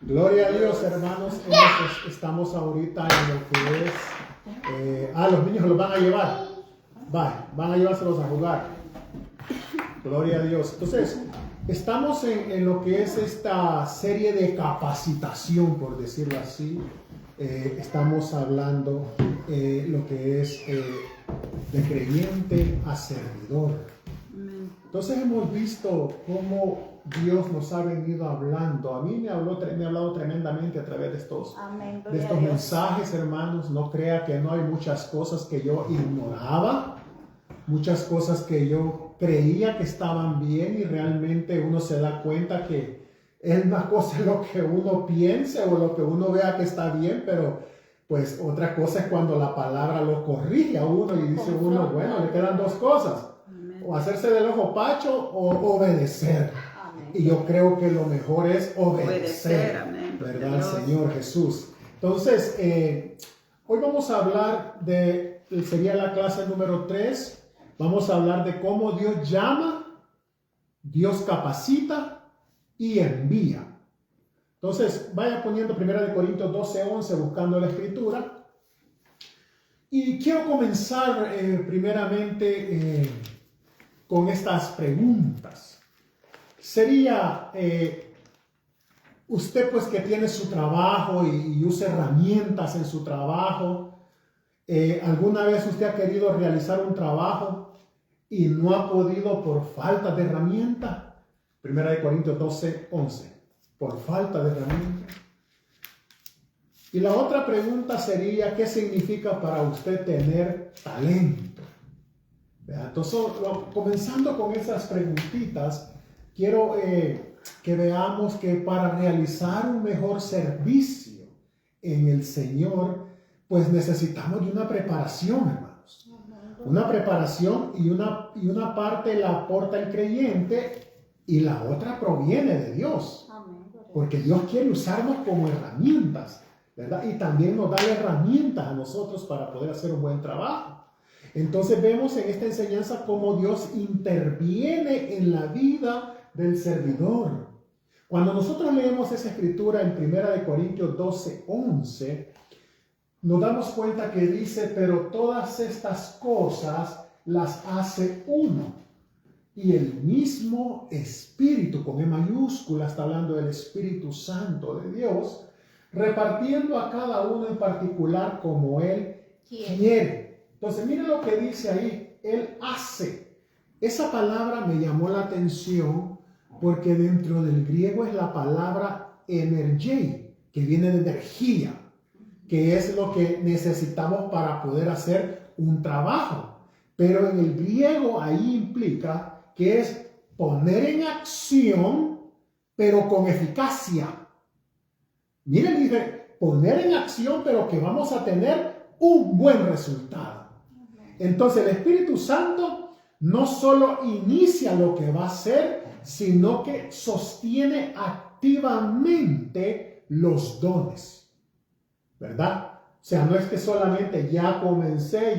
Gloria a Dios, hermanos. Estamos ahorita en lo que es... los niños los van a llevar. Van a llevárselos a jugar. Gloria a Dios. Entonces, estamos en lo que es esta serie de capacitación, por decirlo así. Estamos hablando lo que es de creyente a servidor. Entonces hemos visto cómo Dios nos ha venido hablando. A mí me ha hablado tremendamente a través de estos mensajes, hermanos. No crea que no hay muchas cosas que yo ignoraba, muchas cosas que yo creía que estaban bien, y realmente uno se da cuenta que es una cosa lo que uno piense o lo que uno vea que está bien, pero pues otra cosa es cuando la palabra lo corrige a uno y dice uno, bueno, le quedan dos cosas: o hacerse del ojo pacho o obedecer. Amén. Y yo creo que lo mejor es obedecer. Amén. ¿Verdad? Al Señor Jesús. Entonces, hoy vamos a hablar sería la clase número 3. Vamos a hablar de cómo Dios llama, Dios capacita y envía. Entonces, vaya poniendo 1 Corintios 12:11, buscando la escritura. Y quiero comenzar primeramente con estas preguntas. Sería, usted pues que tiene su trabajo y usa herramientas en su trabajo, ¿alguna vez usted ha querido realizar un trabajo y no ha podido por falta de herramienta? 1 Corintios 12:11, por falta de herramienta. Y la otra pregunta sería, ¿qué significa para usted tener talento? Entonces, comenzando con esas preguntitas, quiero que veamos que para realizar un mejor servicio en el Señor, pues necesitamos de una preparación, hermanos. Una preparación, y una parte la aporta el creyente y la otra proviene de Dios. Porque Dios quiere usarnos como herramientas, ¿verdad? Y también nos da herramientas a nosotros para poder hacer un buen trabajo. Entonces vemos en esta enseñanza cómo Dios interviene en la vida del servidor. Cuando nosotros leemos esa escritura en 1 Corintios 12:11, nos damos cuenta que dice, pero todas estas cosas las hace uno, y el mismo Espíritu, con E mayúscula, está hablando del Espíritu Santo de Dios, repartiendo a cada uno en particular como Él quiere. Entonces, miren lo que dice ahí, Él hace. Esa palabra me llamó la atención porque dentro del griego es la palabra energei, que viene de energía, que es lo que necesitamos para poder hacer un trabajo. Pero en el griego ahí implica que es poner en acción, pero con eficacia. Miren, dice, poner en acción, pero que vamos a tener un buen resultado. Entonces el Espíritu Santo no solo inicia lo que va a hacer, sino que sostiene activamente los dones, ¿verdad? O sea, no es que solamente ya comencé,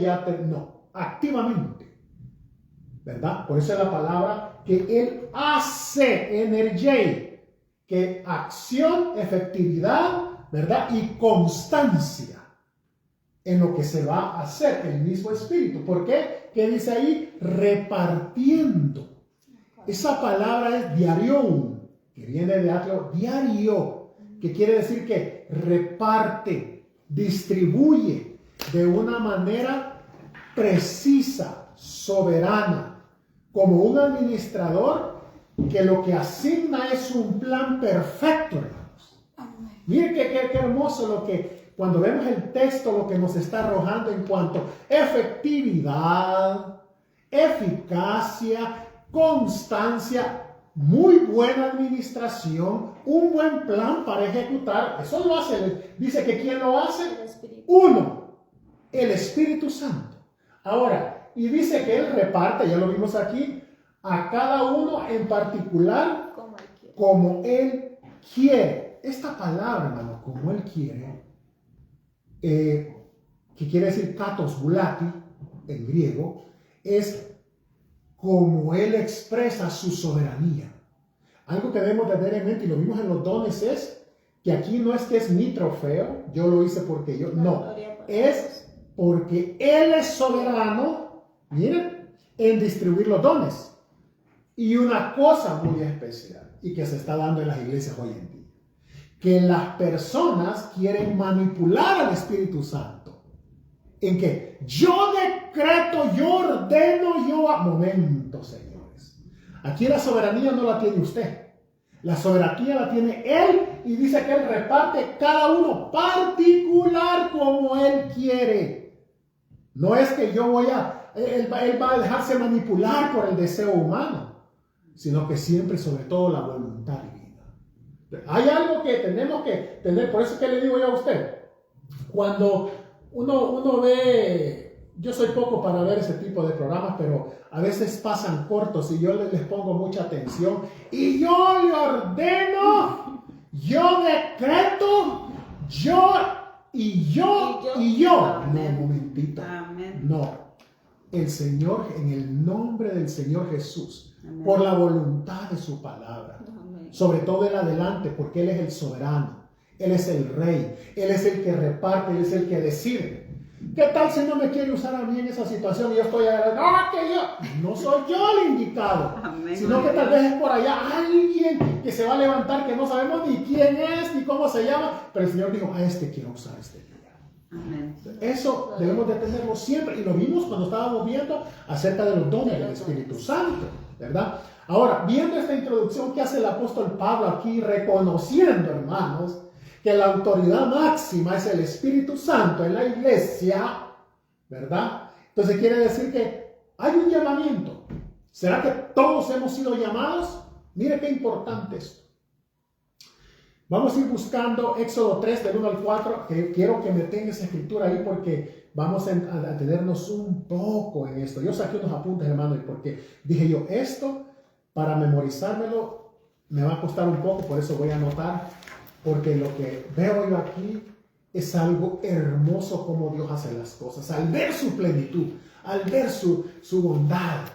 no, activamente, ¿verdad? Por eso es la palabra que Él hace, energía, que acción, efectividad, ¿verdad? Y constancia en lo que se va a hacer, el mismo Espíritu. ¿Por qué? ¿Qué dice ahí? Repartiendo. Esa palabra es diarium, que viene de atrio diario, que quiere decir que reparte, distribuye de una manera precisa, soberana, como un administrador que lo que asigna es un plan perfecto, hermanos. Miren qué hermoso lo que, cuando vemos el texto, lo que nos está arrojando en cuanto a efectividad, eficacia, constancia, muy buena administración, un buen plan para ejecutar. Eso lo hace, dice que ¿quién lo hace? Uno, el Espíritu Santo. Ahora, y dice que Él reparte, ya lo vimos aquí, a cada uno en particular como Él quiere. Esta palabra, hermano, como Él quiere, que quiere decir katos bulati en griego, es como Él expresa su soberanía. Algo que debemos de tener en mente, y lo vimos en los dones, es que aquí no es que es mi trofeo, yo lo hice porque yo, no, es porque Él es soberano, miren, en distribuir los dones. Y una cosa muy especial, y que se está dando en las iglesias hoy en día, que las personas quieren manipular al Espíritu Santo. En que yo decreto, yo ordeno, momento, señores. Aquí la soberanía no la tiene usted. La soberanía la tiene Él, y dice que Él reparte cada uno particular como Él quiere. No es que yo Él va a dejarse manipular por el deseo humano, sino que siempre, sobre todo, la voluntad divina. Hay algo que tenemos que tener, por eso que le digo yo a usted, cuando uno ve, yo soy poco para ver ese tipo de programas, pero a veces pasan cortos y yo les pongo mucha atención y yo le ordeno, yo decreto, yo. No, un momentito. Amén. No. El Señor, en el nombre del Señor Jesús, amén, por la voluntad de su palabra, amén, sobre todo el adelante, porque Él es el soberano, Él es el rey, Él es el que reparte, Él es el que decide. ¿Qué tal si no me quiere usar a mí en esa situación y yo estoy allá? No soy yo el indicado, amén, sino que tal vez es por allá alguien que se va a levantar que no sabemos ni quién es ni cómo se llama, pero el Señor dijo, a este quiero usar este día. Amén. Eso debemos de tenerlo siempre, y lo vimos cuando estábamos viendo acerca de los dones del Espíritu Santo, ¿verdad? Ahora, viendo esta introducción que hace el apóstol Pablo aquí, reconociendo, hermanos, que la autoridad máxima es el Espíritu Santo en la iglesia, ¿verdad? Entonces quiere decir que hay un llamamiento. ¿Será que todos hemos sido llamados? Mire qué importante esto. Vamos a ir buscando Éxodo 3 del 1 al 4, que quiero que me tenga esa escritura ahí porque vamos a tenernos un poco en esto. Yo saqué unos apuntes, hermano, porque dije yo, esto para memorizármelo me va a costar un poco, por eso voy a anotar, porque lo que veo yo aquí es algo hermoso como Dios hace las cosas, al ver su plenitud, al ver su bondad.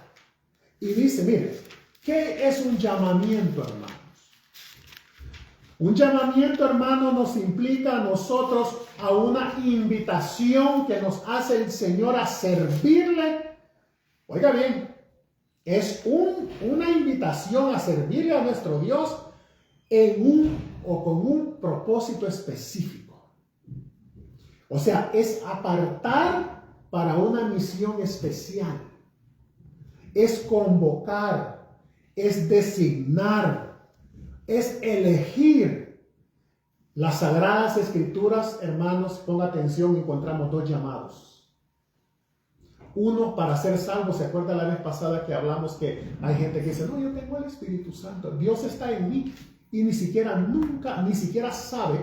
Y dice, mire, ¿qué es un llamamiento, hermano? Un llamamiento, hermano, nos implica a nosotros a una invitación que nos hace el Señor a servirle. Oiga bien, es una invitación a servirle a nuestro Dios con un propósito específico. O sea, es apartar para una misión especial. Es convocar, es designar, es elegir. Las Sagradas Escrituras, hermanos, ponga atención, encontramos dos llamados. Uno para ser salvo. ¿Se acuerda la vez pasada que hablamos que hay gente que dice, no, yo tengo el Espíritu Santo, Dios está en mí, y ni siquiera sabe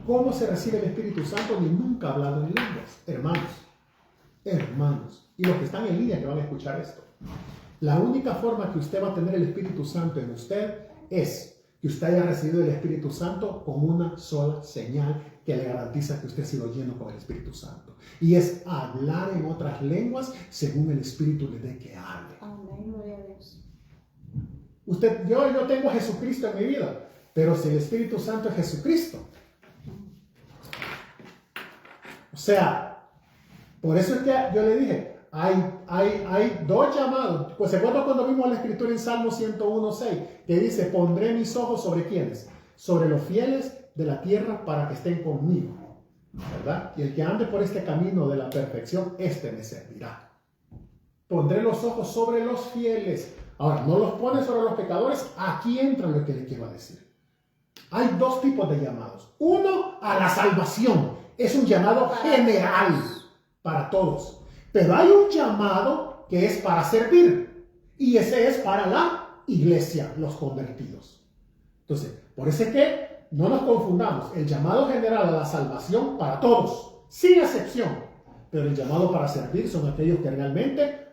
cómo se recibe el Espíritu Santo, ni nunca ha hablado en lenguas? Hermanos, y los que están en línea que van a escuchar esto, la única forma que usted va a tener el Espíritu Santo en usted es que usted haya recibido el Espíritu Santo con una sola señal que le garantiza que usted ha sido lleno con el Espíritu Santo. Y es hablar en otras lenguas según el Espíritu le dé que hable. Amén, gloria a Dios. Yo tengo a Jesucristo en mi vida, pero si el Espíritu Santo es Jesucristo. O sea, por eso es que yo le dije, hay dos llamados. Pues se acuerda cuando vimos la escritura en Salmo 101:6, que dice, pondré mis ojos sobre ¿quiénes? Sobre los fieles de la tierra para que estén conmigo, ¿verdad? Y el que ande por este camino de la perfección, este me servirá. Pondré los ojos sobre los fieles. Ahora, no los pone sobre los pecadores. Aquí entra lo que le quiero decir. Hay dos tipos de llamados. Uno, a la salvación. Es un llamado general para todos. Pero hay un llamado que es para servir, y ese es para la iglesia, los convertidos. Entonces, por eso es que no nos confundamos. El llamado general a la salvación para todos, sin excepción. Pero el llamado para servir son aquellos que realmente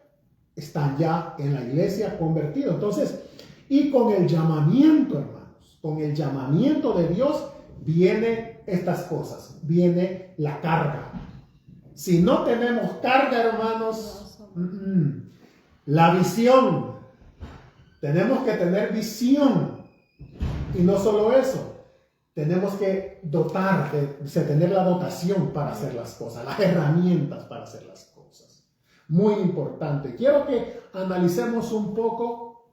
están ya en la iglesia convertidos. Entonces, y con el llamamiento, hermanos, con el llamamiento de Dios vienen estas cosas, viene la carga. Si no tenemos carga, hermanos, la visión, tenemos que tener visión. Y no solo eso, tenemos que tener la dotación para hacer las cosas, las herramientas para hacer las cosas. Muy importante. Quiero que analicemos un poco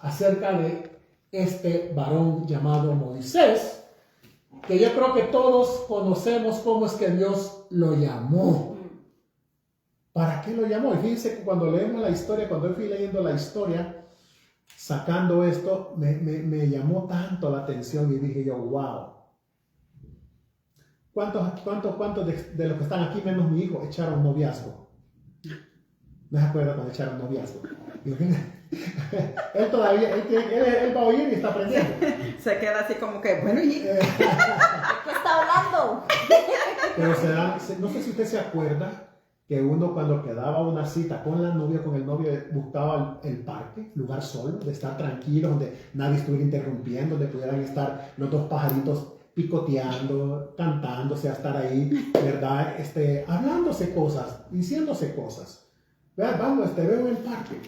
acerca de este varón llamado Moisés, que yo creo que todos conocemos cómo es que Dios lo llamó. ¿Para qué lo llamó? Y fíjense que cuando leemos la historia, cuando yo fui leyendo la historia, sacando esto, me llamó tanto la atención y dije yo, wow. ¿Cuántos de los que están aquí, menos mi hijo, echaron noviazgo? ¿No se acuerda cuando echaron noviazgo? Él todavía, él va a oír y está aprendiendo. Se queda así como que, bueno, ¿y ¿de qué está hablando? Pero no sé si usted se acuerda que uno cuando quedaba una cita con la novia, con el novio, buscaba el parque, lugar solo, de estar tranquilo, donde nadie estuviera interrumpiendo, donde pudieran estar los dos pajaritos picoteando, cantándose, a estar ahí, ¿verdad? Hablándose cosas, diciéndose cosas. Vamos, te veo en el parque.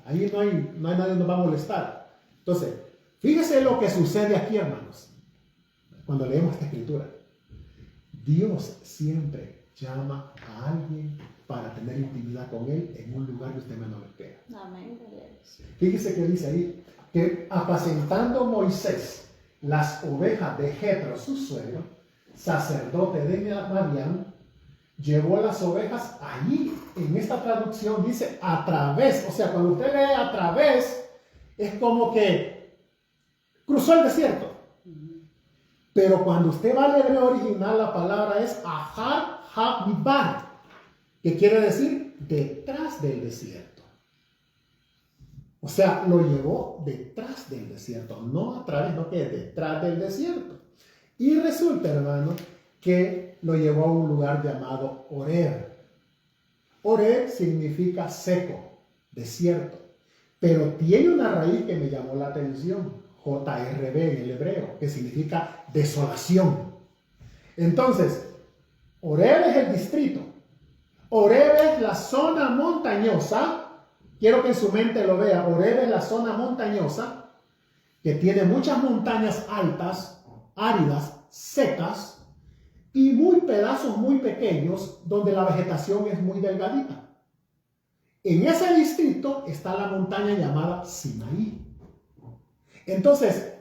Ahí no hay nadie que nos va a molestar. Entonces, fíjese lo que sucede aquí, hermanos, cuando leemos esta escritura. Dios siempre llama a alguien para tener intimidad con él en un lugar que usted menos lo espera. Amén. Fíjese que dice ahí que apacentando Moisés las ovejas de Jetro, su suegro, sacerdote de Madián, llevó las ovejas allí. En esta traducción dice a través. O sea, cuando usted lee a través, es como que cruzó el desierto. Pero cuando usted va al hebreo original, la palabra es ahar ha-midbar, que quiere decir detrás del desierto. O sea, lo llevó detrás del desierto, no a través, no que detrás del desierto. Y resulta, hermano, que lo llevó a un lugar llamado Horeb. Horeb significa seco, desierto, pero tiene una raíz que me llamó la atención, JRB en el hebreo, que significa desolación. Entonces, Horeb es el distrito, Horeb es la zona montañosa. Quiero que en su mente lo vea. Horeb es la zona montañosa que tiene muchas montañas altas, áridas, secas y pedazos muy pequeños donde la vegetación es muy delgadita. En ese distrito está la montaña llamada Sinaí. Entonces,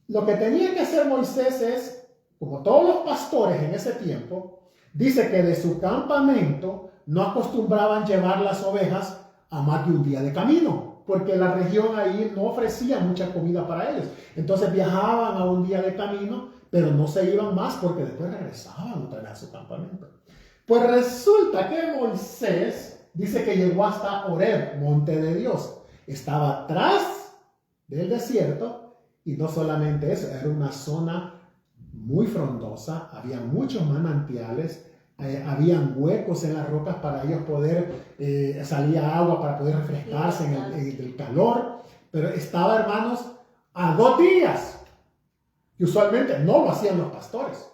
lo que tenía que hacer Moisés es, como todos los pastores en ese tiempo, dice que de su campamento no acostumbraban llevar las ovejas a más de un día de camino, porque la región ahí no ofrecía mucha comida para ellos. Entonces viajaban a un día de camino, pero no se iban más porque después regresaban otra vez a su campamento. Pues resulta que Moisés dice que llegó hasta Horeb, monte de Dios. Estaba atrás del desierto y no solamente eso, era una zona muy frondosa, había muchos manantiales, habían huecos en las rocas para ellos poder, salía agua para poder refrescarse en el calor, pero estaba, hermanos, a 2 días, que usualmente no lo hacían los pastores.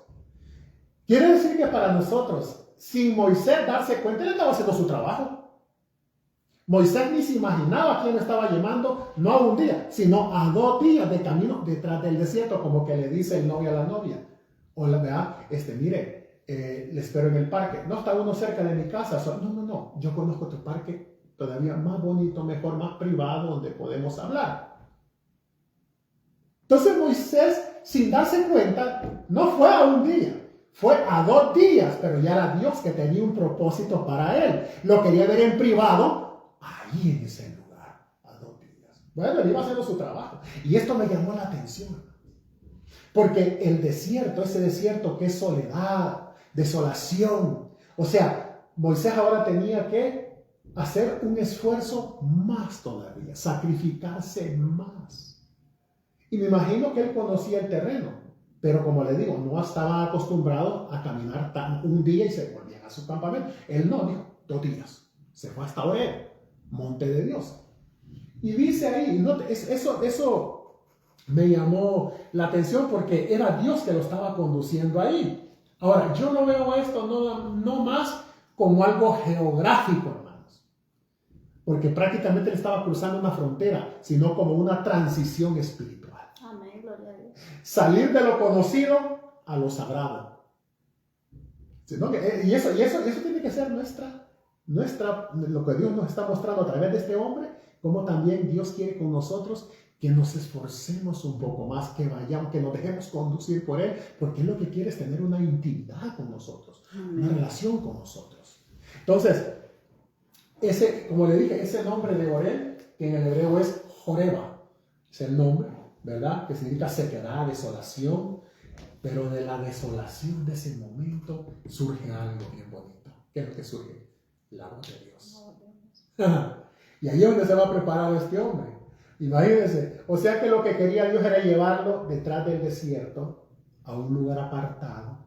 Quiere decir que para nosotros, sin Moisés darse cuenta, él estaba haciendo su trabajo. Moisés ni se imaginaba quién lo estaba llamando, no a un día, sino a 2 días de camino detrás del desierto, como que le dice el novio a la novia. Hola, vea, mire, le espero en el parque. No está uno cerca de mi casa. No, yo conozco tu parque todavía más bonito, mejor, más privado, donde podemos hablar. Entonces Moisés, sin darse cuenta, no fue a un día, fue a 2 días, pero ya era Dios que tenía un propósito para él. Lo quería ver en privado, ahí en ese lugar, a 2 días. Bueno, él iba haciendo su trabajo. Y esto me llamó la atención. Porque el desierto, ese desierto que es soledad, desolación. O sea, Moisés ahora tenía que hacer un esfuerzo más todavía, sacrificarse más. Y me imagino que él conocía el terreno, pero como le digo, no estaba acostumbrado a caminar un día y se volvían a su campamento. Él no, dijo 2 días. Se fue hasta Horeb, monte de Dios. Y dice ahí, eso me llamó la atención porque era Dios que lo estaba conduciendo ahí. Ahora, yo no veo esto no más como algo geográfico, hermanos, porque prácticamente él estaba cruzando una frontera, sino como una transición espiritual. Amén. Salir de lo conocido a lo sagrado. Sino que, y eso tiene que ser lo que Dios nos está mostrando a través de este hombre, como también Dios quiere con nosotros que nos esforcemos un poco más, que vayamos, que nos dejemos conducir por Él, porque Él lo que quiere es tener una intimidad con nosotros, una relación con nosotros. Entonces, como le dije, ese nombre de Orel, que en el hebreo es Joreba, es el nombre, ¿verdad? Que significa sequedad, desolación, pero de la desolación de ese momento surge algo bien bonito. ¿Qué es lo que surge? La voz de Dios. Y ahí es donde se va preparado este hombre. Imagínense, o sea que lo que quería Dios era llevarlo detrás del desierto a un lugar apartado,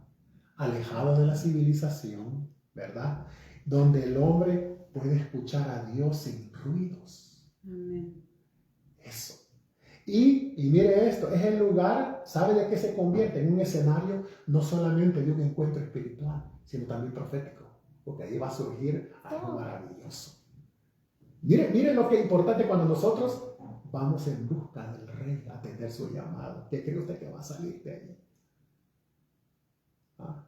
alejado de la civilización, ¿verdad? Donde el hombre puede escuchar a Dios sin ruidos. Amén. Eso. Y mire esto, es el lugar, ¿sabe de qué se convierte? En un escenario no solamente de un encuentro espiritual, sino también profético, porque ahí va a surgir algo maravilloso. Mire lo que es importante cuando nosotros vamos en busca del rey a atender su llamado. ¿Qué cree usted que va a salir de ahí?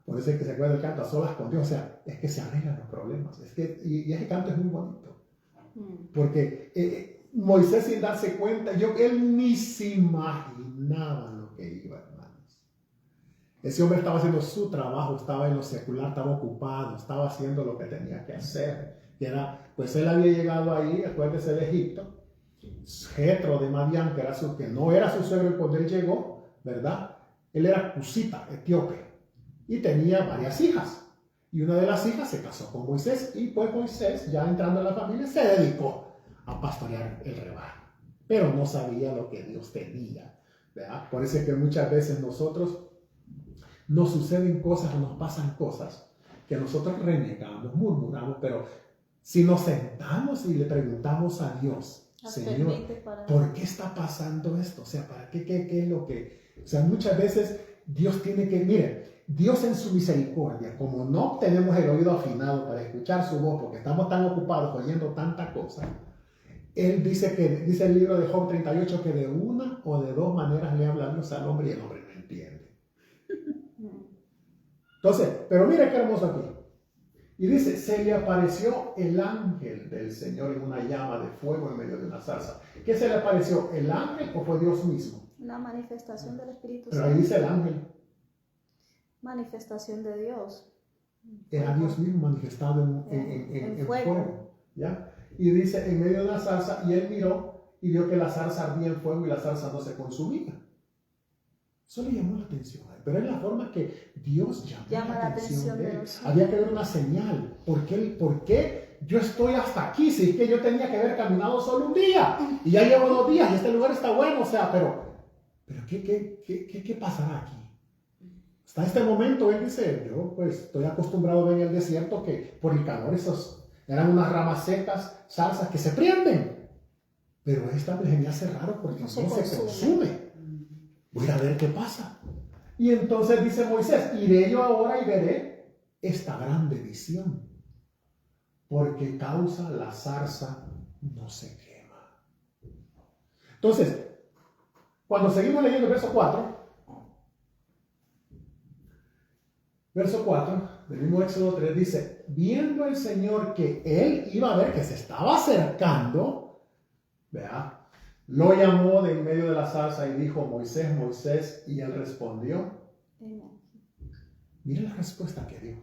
Por eso es que se acuerda el canto a solas con Dios. O sea, es que se arreglan los problemas. Y ese canto es muy bonito. Porque Moisés, sin darse cuenta, él ni se imaginaba lo que iba, hermanos. Ese hombre estaba haciendo su trabajo, estaba en lo secular, estaba ocupado, estaba haciendo lo que tenía que hacer. Y pues él había llegado ahí, acuérdese, de Egipto. Jetro de Madián, que no era su suegro cuando él llegó, ¿verdad? Él era cusita, etíope, y tenía varias hijas. Y una de las hijas se casó con Moisés, y pues Moisés, ya entrando en la familia, se dedicó a pastorear el rebaño. Pero no sabía lo que Dios tenía, ¿verdad? Por eso es que muchas veces nosotros nos suceden cosas o nos pasan cosas que nosotros renegamos, murmuramos, pero si nos sentamos y le preguntamos a Dios, Señor, ¿por qué está pasando esto? O sea, ¿para qué es lo que...? O sea, muchas veces Dios tiene que... Mire, Dios en su misericordia, como no tenemos el oído afinado para escuchar su voz, porque estamos tan ocupados oyendo tanta cosa, Él dice el libro de Job 38, que de una o de dos maneras le habla Dios al hombre y el hombre no entiende. Entonces, pero mire qué hermoso aquí. Y dice, se le apareció el ángel del Señor en una llama de fuego en medio de una zarza. ¿Qué se le apareció? ¿El ángel o fue Dios mismo? Una manifestación del Espíritu Pero Santo. ahí dice el ángel. Manifestación de Dios. Era Dios mismo manifestado en fuego. ¿Ya? Y dice, en medio de una zarza, y él miró y vio que la zarza ardía en fuego y la zarza no se consumía. Eso le llamó la atención a él, pero es la forma que Dios llama la atención de él. Había que ver una señal. ¿Por qué yo estoy hasta aquí? Si es que yo tenía que haber caminado solo un día y ya llevo 2 días y este lugar está bueno, o sea, pero ¿qué pasará aquí? Hasta este momento él dice, yo pues estoy acostumbrado a ver en el desierto que por el calor esos eran unas ramas secas, zarzas que se prenden, pero esta me hace raro porque no se consume. Voy a ver qué pasa. Y entonces dice Moisés, iré yo ahora y veré esta grande visión, porque causa la zarza no se quema. Entonces, cuando seguimos leyendo el verso 4 del mismo Éxodo 3 dice, viendo el Señor que él iba a ver que se estaba acercando, ¿verdad? Lo llamó de en medio de la zarza y dijo, Moisés, Moisés, y él respondió. Mire la respuesta que dio.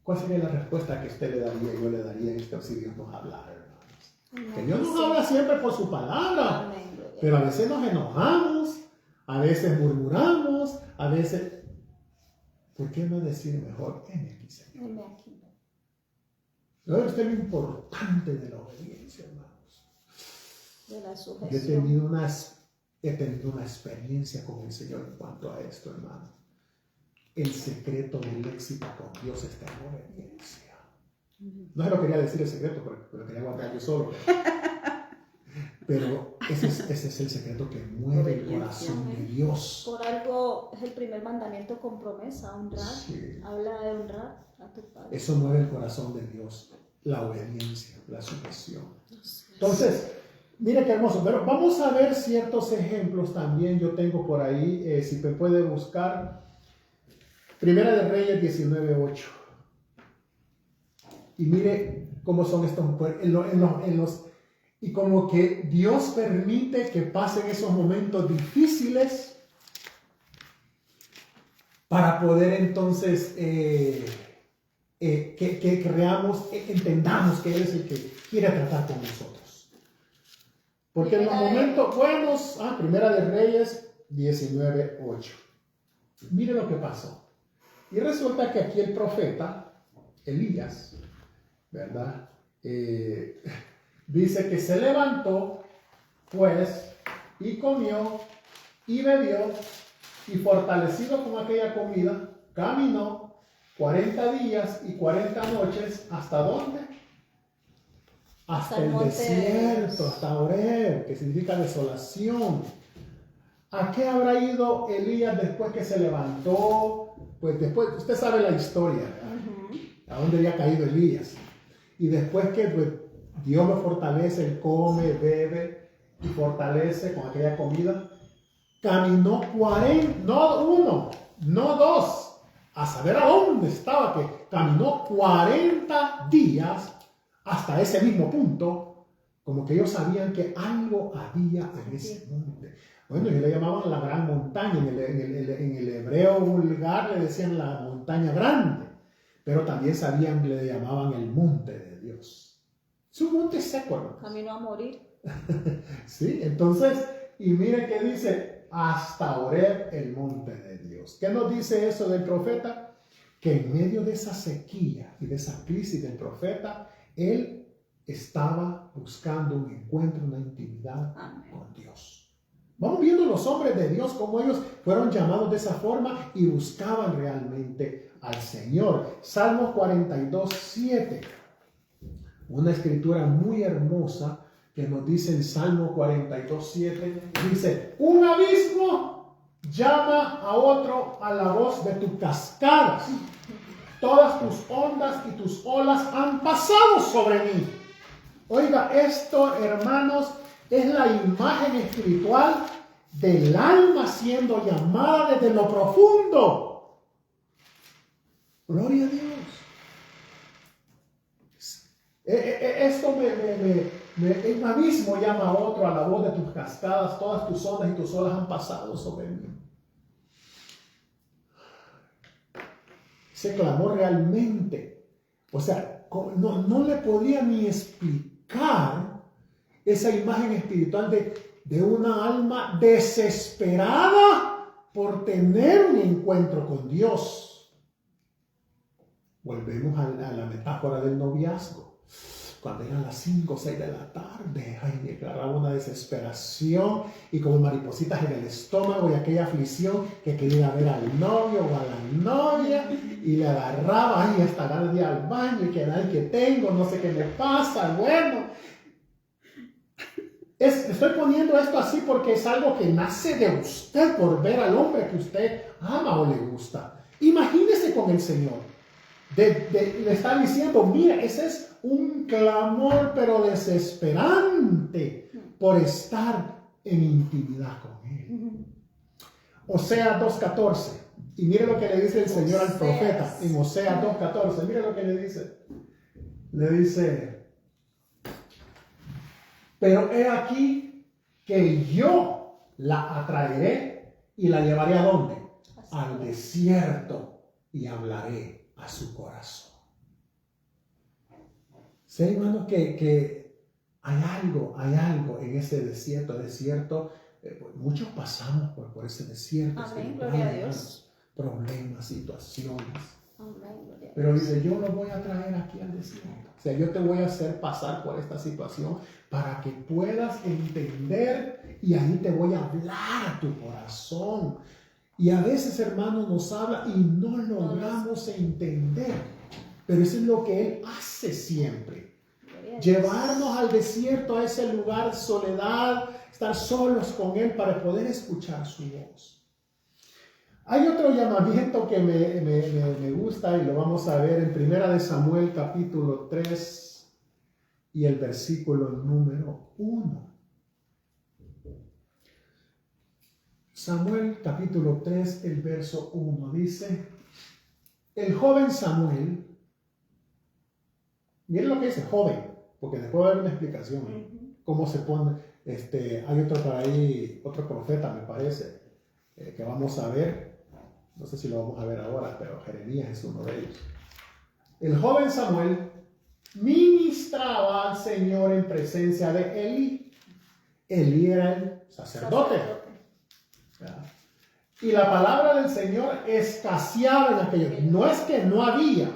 ¿Cuál sería la respuesta que usted le daría y yo le daría en esto si Dios nos hablara, hermanos? Que Dios nos habla siempre por su palabra, pero a veces nos enojamos, a veces murmuramos, a veces... ¿Por qué no decir mejor, heme aquí, Señor? Heme aquí. Ahora usted lo importante de la obediencia, hermanos. De la Yo sujeción. he tenido una experiencia con el Señor en cuanto a esto, hermano. El secreto del éxito con Dios está en la obediencia. No se lo quería decir el secreto, porque lo quería guardar yo solo. Pero ese es el secreto que mueve el corazón de Dios. Por algo es el primer mandamiento con promesa, honrar. Sí. Habla de honrar a tu padre. Eso mueve el corazón de Dios, la obediencia, la sujeción. Entonces, Mire qué hermoso, pero vamos a ver ciertos ejemplos también. Yo tengo por ahí, si me puede buscar, Primera de Reyes 19:8. Y mire cómo son estos, y como que Dios permite que pasen esos momentos difíciles para poder entonces que creamos, entendamos que Él es el que quiere tratar con nosotros. Porque en los momentos buenos, Primera de Reyes 19:8. Mire lo que pasó. Y resulta que aquí el profeta Elías, ¿verdad? Dice que se levantó, pues, y comió, y bebió, y fortalecido con aquella comida, caminó 40 días y 40 noches, ¿hasta dónde? Hasta el desierto, hasta Horeb, que significa desolación. ¿A qué habrá ido Elías después que se levantó? Pues después, usted sabe la historia, ¿verdad? ¿A dónde había caído Elías? Y después que pues, Dios lo fortalece, él come, bebe y fortalece con aquella comida, caminó 40, no uno, no dos, a saber a dónde estaba, que caminó 40 días hasta ese mismo punto, como que ellos sabían que algo había en ese monte. Bueno, ellos le llamaban la gran montaña, en el hebreo vulgar le decían la montaña grande, pero también sabían que le llamaban el monte de Dios. Es un monte seco, hermanos. Camino a morir. Sí, entonces, y mire que dice, hasta Horeb, el monte de Dios. ¿Qué nos dice eso del profeta? Que en medio de esa sequía y de esa crisis del profeta, él estaba buscando un encuentro, una intimidad con Dios. Vamos viendo los hombres de Dios, cómo ellos fueron llamados de esa forma y buscaban realmente al Señor. Salmos 42:7. Una escritura muy hermosa que nos dice en Salmo 42:7, dice, un abismo llama a otro a la voz de tus cascadas. Todas tus ondas y tus olas han pasado sobre mí. Oiga, esto, hermanos, es la imagen espiritual del alma siendo llamada desde lo profundo. Gloria a Dios. Esto un abismo llama a otro a la voz de tus cascadas, todas tus ondas y tus olas han pasado sobre mí. Se clamó realmente, o sea, no le podía ni explicar esa imagen espiritual de una alma desesperada por tener un encuentro con Dios. Volvemos a la metáfora del noviazgo. Cuando eran las 5 o 6 de la tarde, declaraba una desesperación y como maripositas en el estómago y aquella aflicción que quería ver al novio o a la novia y le agarraba, hasta ganas de ir al baño y que nadie que tengo, no sé qué me pasa, bueno. Estoy poniendo esto así porque es algo que nace de usted por ver al hombre que usted ama o le gusta. Imagínese con el Señor. Le está diciendo, mira, ese es un clamor pero desesperante por estar en intimidad con Él. Oseas 2:14. Y mire lo que le dice el Señor al profeta en Oseas 2:14. Mire lo que le dice. Le dice, pero he aquí que yo la atraeré y la llevaré ¿a dónde? Al desierto y hablaré a su corazón. Sé, hermano, que hay algo en ese desierto. Muchos pasamos por ese desierto. Amén, gloria a Dios. Problemas, situaciones. Amén, gloria a Dios. Pero dice, yo lo voy a traer aquí al desierto. O sea, yo te voy a hacer pasar por esta situación para que puedas entender y ahí te voy a hablar a tu corazón. Y a veces, hermanos, nos habla y no logramos entender. Pero eso es lo que Él hace siempre. Llevarnos al desierto, a ese lugar, soledad, estar solos con Él para poder escuchar su voz. Hay otro llamamiento que me gusta y lo vamos a ver en Primera de Samuel capítulo 3 y el versículo número 1. Samuel capítulo 3, el verso 1 dice, el joven Samuel, miren lo que dice joven, porque después va a haber una explicación, cómo se pone, hay otro por ahí, otro profeta me parece, que vamos a ver, no sé si lo vamos a ver ahora, pero Jeremías es uno de ellos. El joven Samuel ministraba al Señor en presencia de Elí. Elí era el sacerdote. ¿Verdad? Y la palabra del Señor escaseaba en aquello. No es que no había.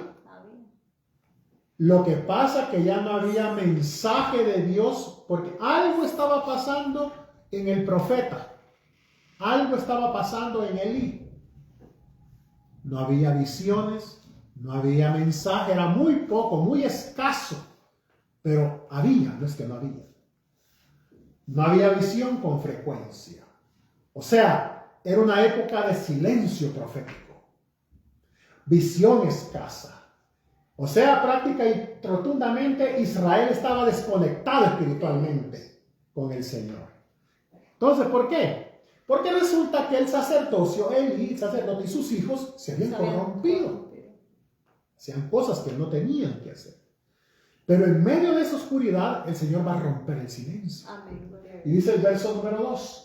Lo que pasa es que ya no había mensaje de Dios porque algo estaba pasando en el profeta. Algo estaba pasando en Elí. No había visiones, no había mensaje, era muy poco, muy escaso. Pero había, no es que no había. No había visión con frecuencia. O sea, era una época de silencio profético. Visión escasa. O sea, práctica y rotundamente Israel estaba desconectado espiritualmente con el Señor. Entonces, ¿por qué? Porque resulta que el sacerdocio, el sacerdote y sus hijos se habían corrompido. Hacían cosas que no tenían que hacer. Pero en medio de esa oscuridad, el Señor va a romper el silencio. Amén. Y dice el verso número 2.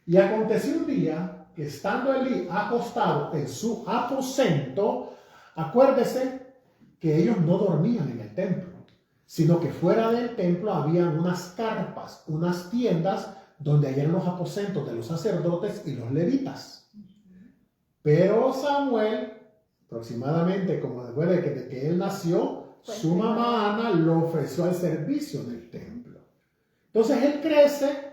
Y aconteció un día que estando Elí acostado en su aposento, acuérdese que ellos no dormían en el templo, sino que fuera del templo habían unas carpas, unas tiendas donde hallaron los aposentos de los sacerdotes y los levitas. Pero Samuel, aproximadamente como después de que él nació, su mamá Ana lo ofreció al servicio del templo. Entonces él crece,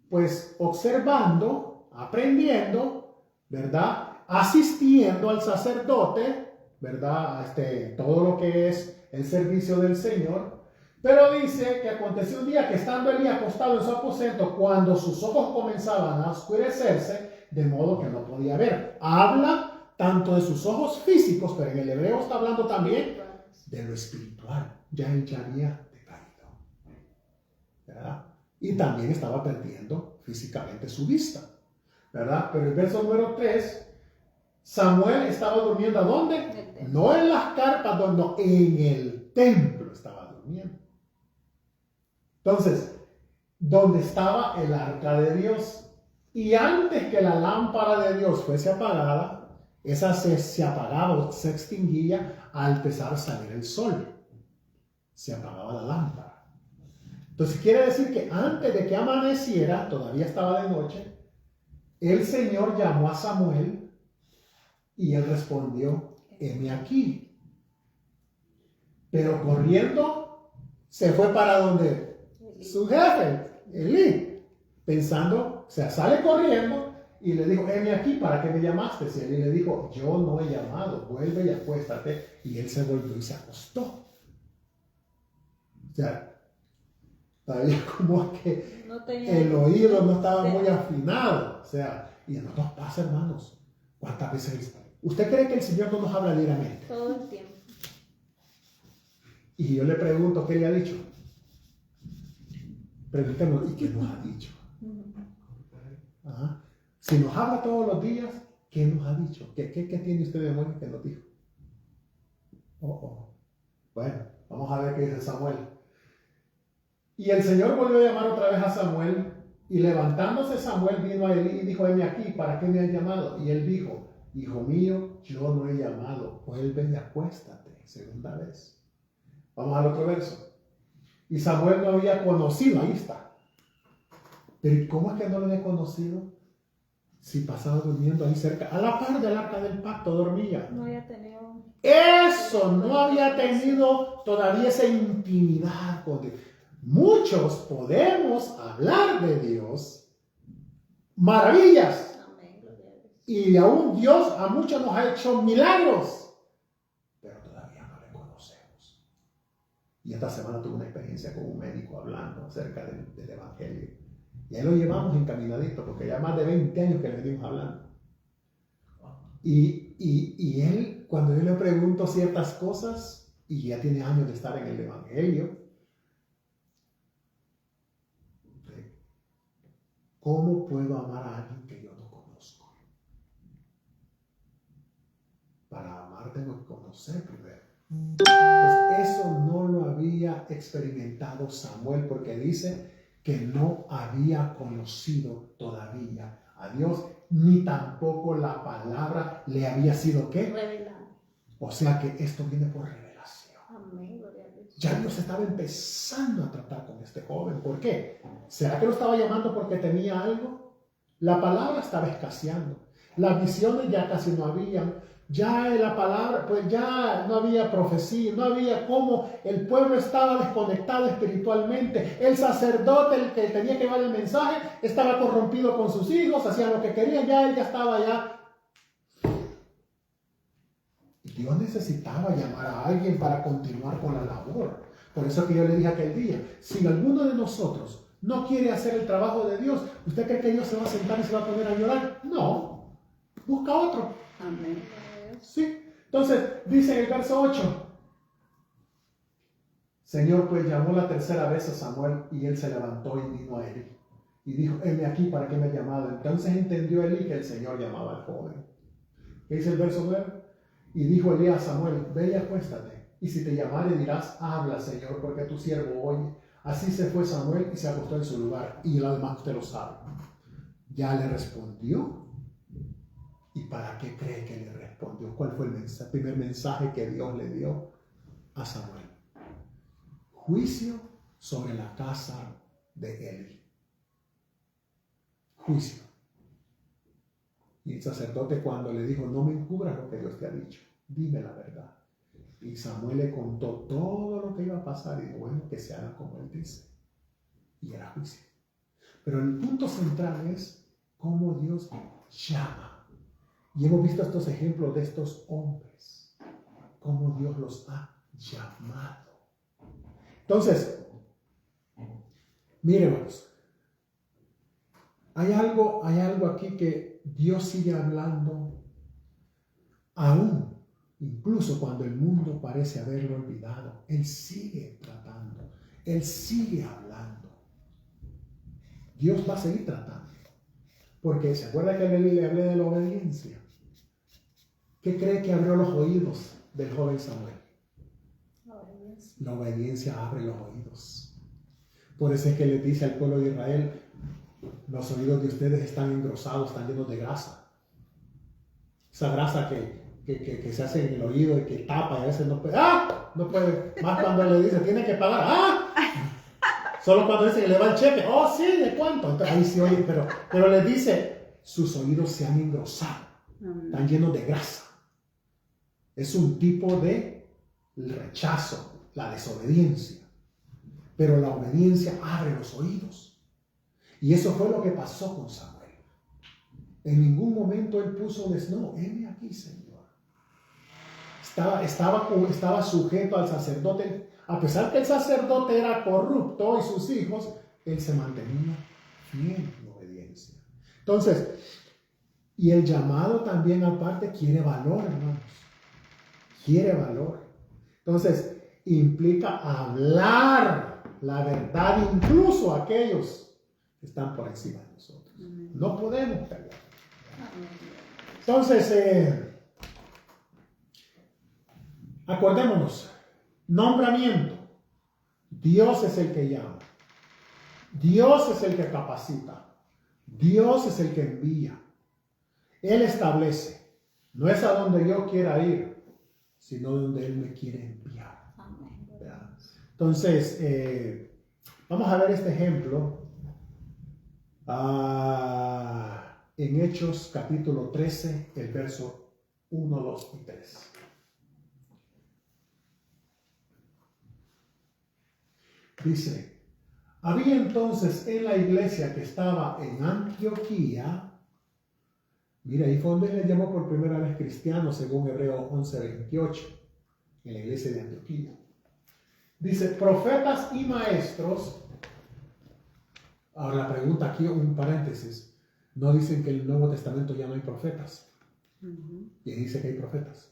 pues observando, aprendiendo, ¿verdad? Asistiendo al sacerdote, ¿verdad? Todo lo que es el servicio del Señor. Pero dice que aconteció un día que estando Elí acostado en su aposento, cuando sus ojos comenzaban a oscurecerse, de modo que no podía ver. Habla tanto de sus ojos físicos, pero en el hebreo está hablando también de lo espiritual. Ya él ya había decaído, ¿verdad? Y también estaba perdiendo físicamente su vista, ¿verdad? Pero el verso número 3, Samuel estaba durmiendo ¿a dónde? No en las carpas, no, en el templo estaba durmiendo. Entonces, ¿dónde estaba el arca de Dios? Y antes que la lámpara de Dios fuese apagada, esa se apagaba o se extinguía al empezar a salir el sol. Se apagaba la lámpara. Entonces quiere decir que antes de que amaneciera, todavía estaba de noche, el Señor llamó a Samuel y él respondió, heme aquí. Pero corriendo se fue para donde su jefe, Elí, pensando, o sea, sale corriendo y le dijo, heme aquí, ¿para qué me llamaste? Y Elí le dijo, yo no he llamado, vuelve y acuéstate. Y él se volvió y se acostó. O sea, todavía como que el oído no estaba muy afinado. O sea, y a nosotros pasa, hermanos. ¿Cuántas veces? ¿Usted cree que el Señor no nos habla diariamente? Todo el tiempo. Y yo le pregunto, ¿qué le ha dicho? Preguntemos, ¿y qué nos ha dicho? Ajá. Si nos habla todos los días, ¿qué nos ha dicho? ¿Qué tiene usted de memoria que nos dijo? Bueno, vamos a ver qué dice Samuel. Y el Señor volvió a llamar otra vez a Samuel, y levantándose Samuel vino a Elí y dijo, heme aquí, ¿para qué me has llamado? Y él dijo, hijo mío, yo no he llamado, vuelve y acuéstate, segunda vez. Vamos al otro verso. Y Samuel no había conocido, ahí está. Pero ¿cómo es que no lo había conocido? Si pasaba durmiendo ahí cerca, a la par del arca del pacto dormía. No había tenido... Eso, no había tenido todavía esa intimidad con Dios. Muchos podemos hablar de Dios, maravillas. Y aún Dios a muchos nos ha hecho milagros, pero todavía no le conocemos. Y esta semana tuve una experiencia con un médico hablando acerca del Evangelio. Y ahí lo llevamos encaminadito, porque ya más de 20 años que le venimos hablando. Y él, cuando yo le pregunto ciertas cosas, y ya tiene años de estar en el Evangelio, ¿cómo puedo amar a alguien que yo no conozco? Para amar tengo que conocer primero. Pues eso no lo había experimentado Samuel, porque dice que no había conocido todavía a Dios, ni tampoco la palabra le había sido ¿qué? Revelado. O sea que esto viene por revelación. Amén, gloria a Dios. Ya Dios estaba empezando a tratar con este joven. ¿Por qué? ¿Será que lo estaba llamando porque tenía algo? La palabra estaba escaseando. Las visiones ya casi no habían. Ya la palabra, pues ya no había profecía, no había cómo. El pueblo estaba desconectado espiritualmente. El sacerdote, el que tenía que llevar el mensaje, estaba corrompido con sus hijos, hacía lo que querían, ya él ya estaba ya. Dios necesitaba llamar a alguien para continuar con la labor. Por eso que yo le dije aquel día, si alguno de nosotros no quiere hacer el trabajo de Dios, ¿usted cree que Dios se va a sentar y se va a poner a llorar? No, busca otro. Amén. Sí. Entonces, dice en el verso 8, Señor, pues llamó la tercera vez a Samuel y él se levantó y vino a Elí. Y dijo, heme aquí, ¿para qué me ha llamado? Entonces entendió Elí que el Señor llamaba al joven. ¿Qué dice el verso 9? Y dijo Elí a Samuel, ve y acuéstate, y si te llamare dirás, habla, Señor, porque tu siervo oye. Así se fue Samuel y se acostó en su lugar, y lo demás usted lo sabe. Ya le respondió. ¿Y para qué cree que le respondió? ¿Cuál fue el primer mensaje que Dios le dio a Samuel? Juicio sobre la casa de Eli. Juicio. Y el sacerdote cuando le dijo, no me encubras lo que Dios te ha dicho, dime la verdad. Y Samuel le contó todo lo que iba a pasar y dijo, bueno, que se haga como él dice. Y era juicio. Pero el punto central es cómo Dios llama. Y hemos visto estos ejemplos de estos hombres, cómo Dios los ha llamado. Entonces, miremos, hay algo aquí que Dios sigue hablando, aún, incluso cuando el mundo parece haberlo olvidado. Él sigue tratando, Él sigue hablando. Dios va a seguir tratando. Porque se acuerda que le hablé de la obediencia. ¿Qué cree que abrió los oídos del joven Samuel? La obediencia abre los oídos. Por eso es que le dice al pueblo de Israel, los oídos de ustedes están engrosados, están llenos de grasa. Esa grasa que se hace en el oído y que tapa y a veces no puede. ¡Ah! No puede. Más cuando le dice, tiene que pagar. ¡Ah! Solo cuando dice que le va el cheque. ¡Oh, sí! ¿De cuánto? Entonces ahí sí oye. Pero le dice, sus oídos se han engrosado. Están llenos de grasa. Es un tipo de rechazo, la desobediencia. Pero la obediencia abre los oídos. Y eso fue lo que pasó con Samuel. En ningún momento él puso no, heme aquí, Señor. Estaba sujeto al sacerdote. A pesar que el sacerdote era corrupto y sus hijos, él se mantenía fiel en obediencia. Entonces, y el llamado también aparte quiere valor, hermanos. Quiere valor. Entonces, implica hablar la verdad incluso a aquellos que están por encima de nosotros. No podemos callar. Entonces, acordémonos, nombramiento. Dios es el que llama. Dios es el que capacita. Dios es el que envía. Él establece. No es a donde yo quiera ir, sino donde Él me quiere enviar. ¿Verdad? Entonces, vamos a ver este ejemplo en Hechos capítulo 13, el verso 1, 2 y 3. Dice, había entonces en la iglesia que estaba en Antioquía, mira, ahí fue donde le llamó por primera vez cristiano, según Hebreo 11:28, en la iglesia de Antioquía. Dice, profetas y maestros. Ahora la pregunta aquí, un paréntesis, no dicen que en el Nuevo Testamento ya no hay profetas. Y ahí dice que hay profetas.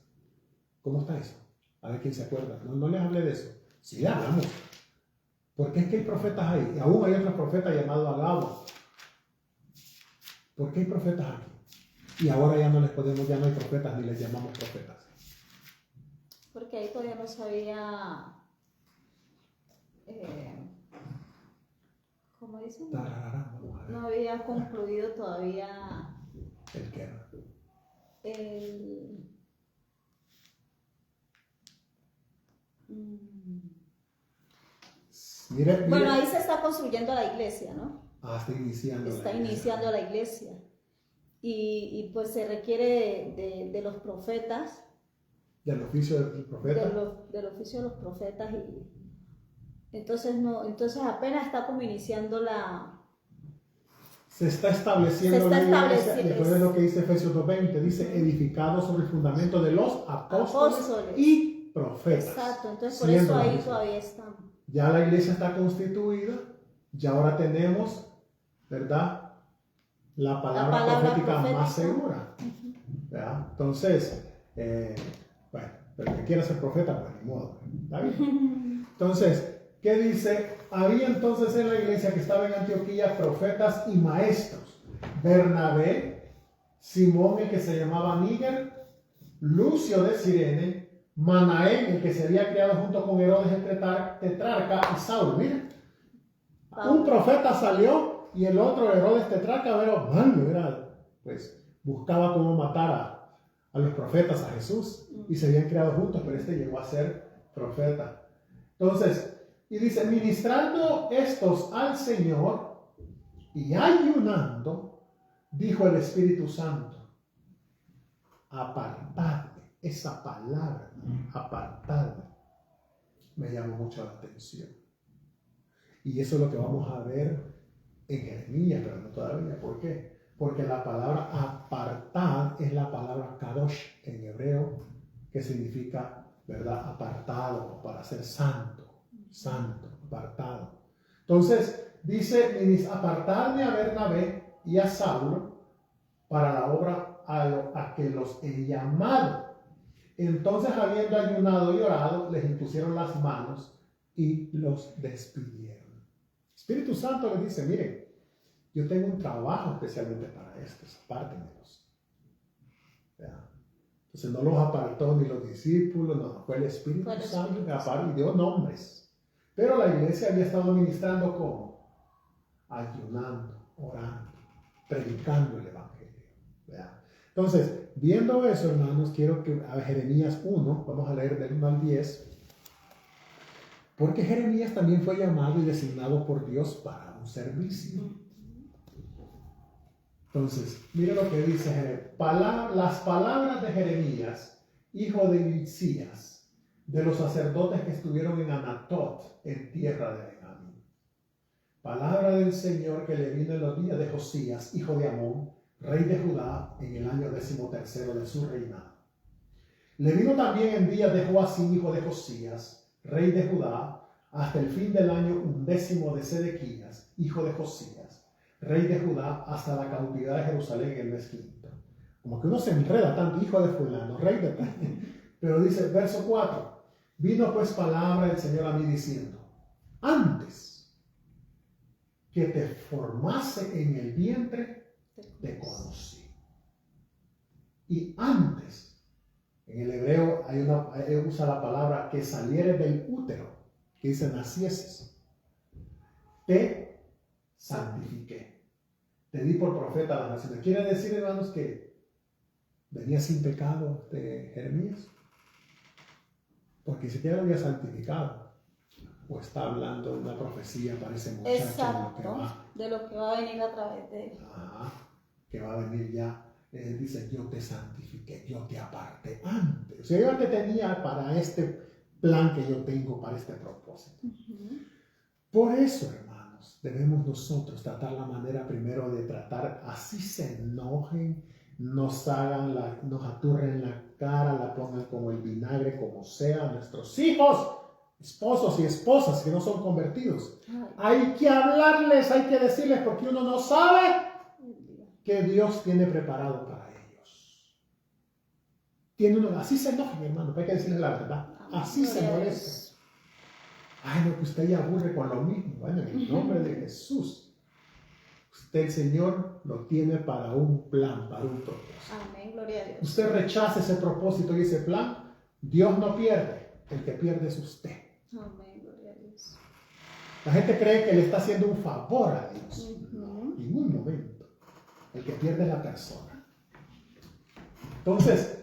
¿Cómo está eso? A ver quién se acuerda. No les hablé de eso. Sí, hablamos. Porque es que hay profetas ahí. Y aún hay otros profetas llamados Agabo. ¿Por qué hay profetas aquí? Y ahora ya no hay profetas ni les llamamos profetas. Porque ahí todavía no se había, ¿cómo dicen? Tararara, vamos a ver. No había concluido todavía ¿El qué era? el... Mire. Bueno, ahí se está construyendo la iglesia, ¿no? Está iniciando. Está iniciando la iglesia. Y pues se requiere de los profetas. Del oficio del profeta. Del oficio de los profetas. Entonces apenas está como iniciando la... Se está estableciendo la iglesia. Recuerden lo que dice Efesios 2:20. Dice, edificado sobre el fundamento de los apóstoles y profetas. Exacto, entonces por eso ahí todavía estamos. Ya la iglesia está constituida, ya ahora tenemos, ¿verdad? La palabra profética más segura. ¿Verdad? Entonces, bueno, pero que quiera ser profeta, pues ni modo. ¿Está bien? Entonces, ¿qué dice? Había entonces en la iglesia que estaba en Antioquía profetas y maestros. Bernabé, Simón, el que se llamaba Níger, Lucio de Cirene, Manaén, el que se había criado junto con Herodes el tetrarca, y Saulo. Mira, un profeta salió y el otro, Herodes tetrarca, pues buscaba cómo matar a los profetas, a Jesús, y se habían criado juntos, pero este llegó a ser profeta. Entonces, y dice, ministrando estos al Señor y ayunando, dijo el Espíritu Santo, apartadme. Esa palabra, apartadme, me llamó mucho la atención. Y eso es lo que vamos a ver en Jeremías, pero no todavía. ¿Por qué? Porque la palabra apartad es la palabra kadosh en hebreo, que significa, ¿verdad?, apartado, para ser santo, apartado. Entonces, dice, apartadme a Bernabé y a Saulo para la obra a que los he llamado. Entonces, habiendo ayunado y orado, les impusieron las manos y los despidieron. Espíritu Santo les dice, miren, yo tengo un trabajo especialmente para estos, apártenmelos. Entonces no los apartó ni los discípulos, no, fue el Espíritu Santo que apartó y dio nombres. Pero la iglesia había estado ministrando como ayunando, orando, predicando el Evangelio. Entonces, viendo eso, hermanos, quiero que a Jeremías 1, vamos a leer del 1 al 10, porque Jeremías también fue llamado y designado por Dios para un servicio. Entonces, mire lo que dice las palabras de Jeremías, hijo de Hilcías, de los sacerdotes que estuvieron en Anatot, en tierra de Benjamín. Palabra del Señor que le vino en los días de Josías, hijo de Amón, rey de Judá, en el año 13º de su reinado. Le vino también en días de Joacim, hijo de Josías, rey de Judá, hasta el fin del año 11 de Sedequías, hijo de Josías, rey de Judá, hasta la cautividad de Jerusalén en el mes quinto. Como que uno se enreda tanto, hijo de fulano, rey de tal. Pero dice, verso 4, vino pues palabra del Señor a mí diciendo, antes que te formase en el vientre, te conocí. Y antes, en el hebreo usa la palabra que salieres del útero, que dice nacieses. Te santifiqué. Te di por profeta a las naciones. ¿Quiere decir, hermanos, que venía sin pecado de Jeremías? Porque ni siquiera lo había santificado. O está hablando de una profecía para ese muchacho. Exacto, de lo que va a venir a través de él. Que va a venir ya. Dice, yo te santifiqué, yo te aparté antes. O sea, yo te tenía para este plan que yo tengo, para este propósito. Por eso, hermanos, debemos nosotros tratar la manera primero de tratar, así se enojen, nos aturren la cara, la pongan como el vinagre, como sea, nuestros hijos, esposos y esposas que no son convertidos. Hay que hablarles, hay que decirles, porque uno no sabe que Dios tiene preparado para ellos. Así se enoja, mi hermano, hay que decirles la verdad. Así se molesta. Ay, no, que usted ya aburre con lo mismo. Bueno, en el nombre de Jesús. Usted, el Señor, lo tiene para un plan, para un propósito. Amén, gloria a Dios. Usted rechaza ese propósito y ese plan, Dios no pierde. El que pierde es usted. Amén, gloria a Dios. La gente cree que le está haciendo un favor a Dios. Ujú. No, en un momento. El que pierde es la persona. Entonces,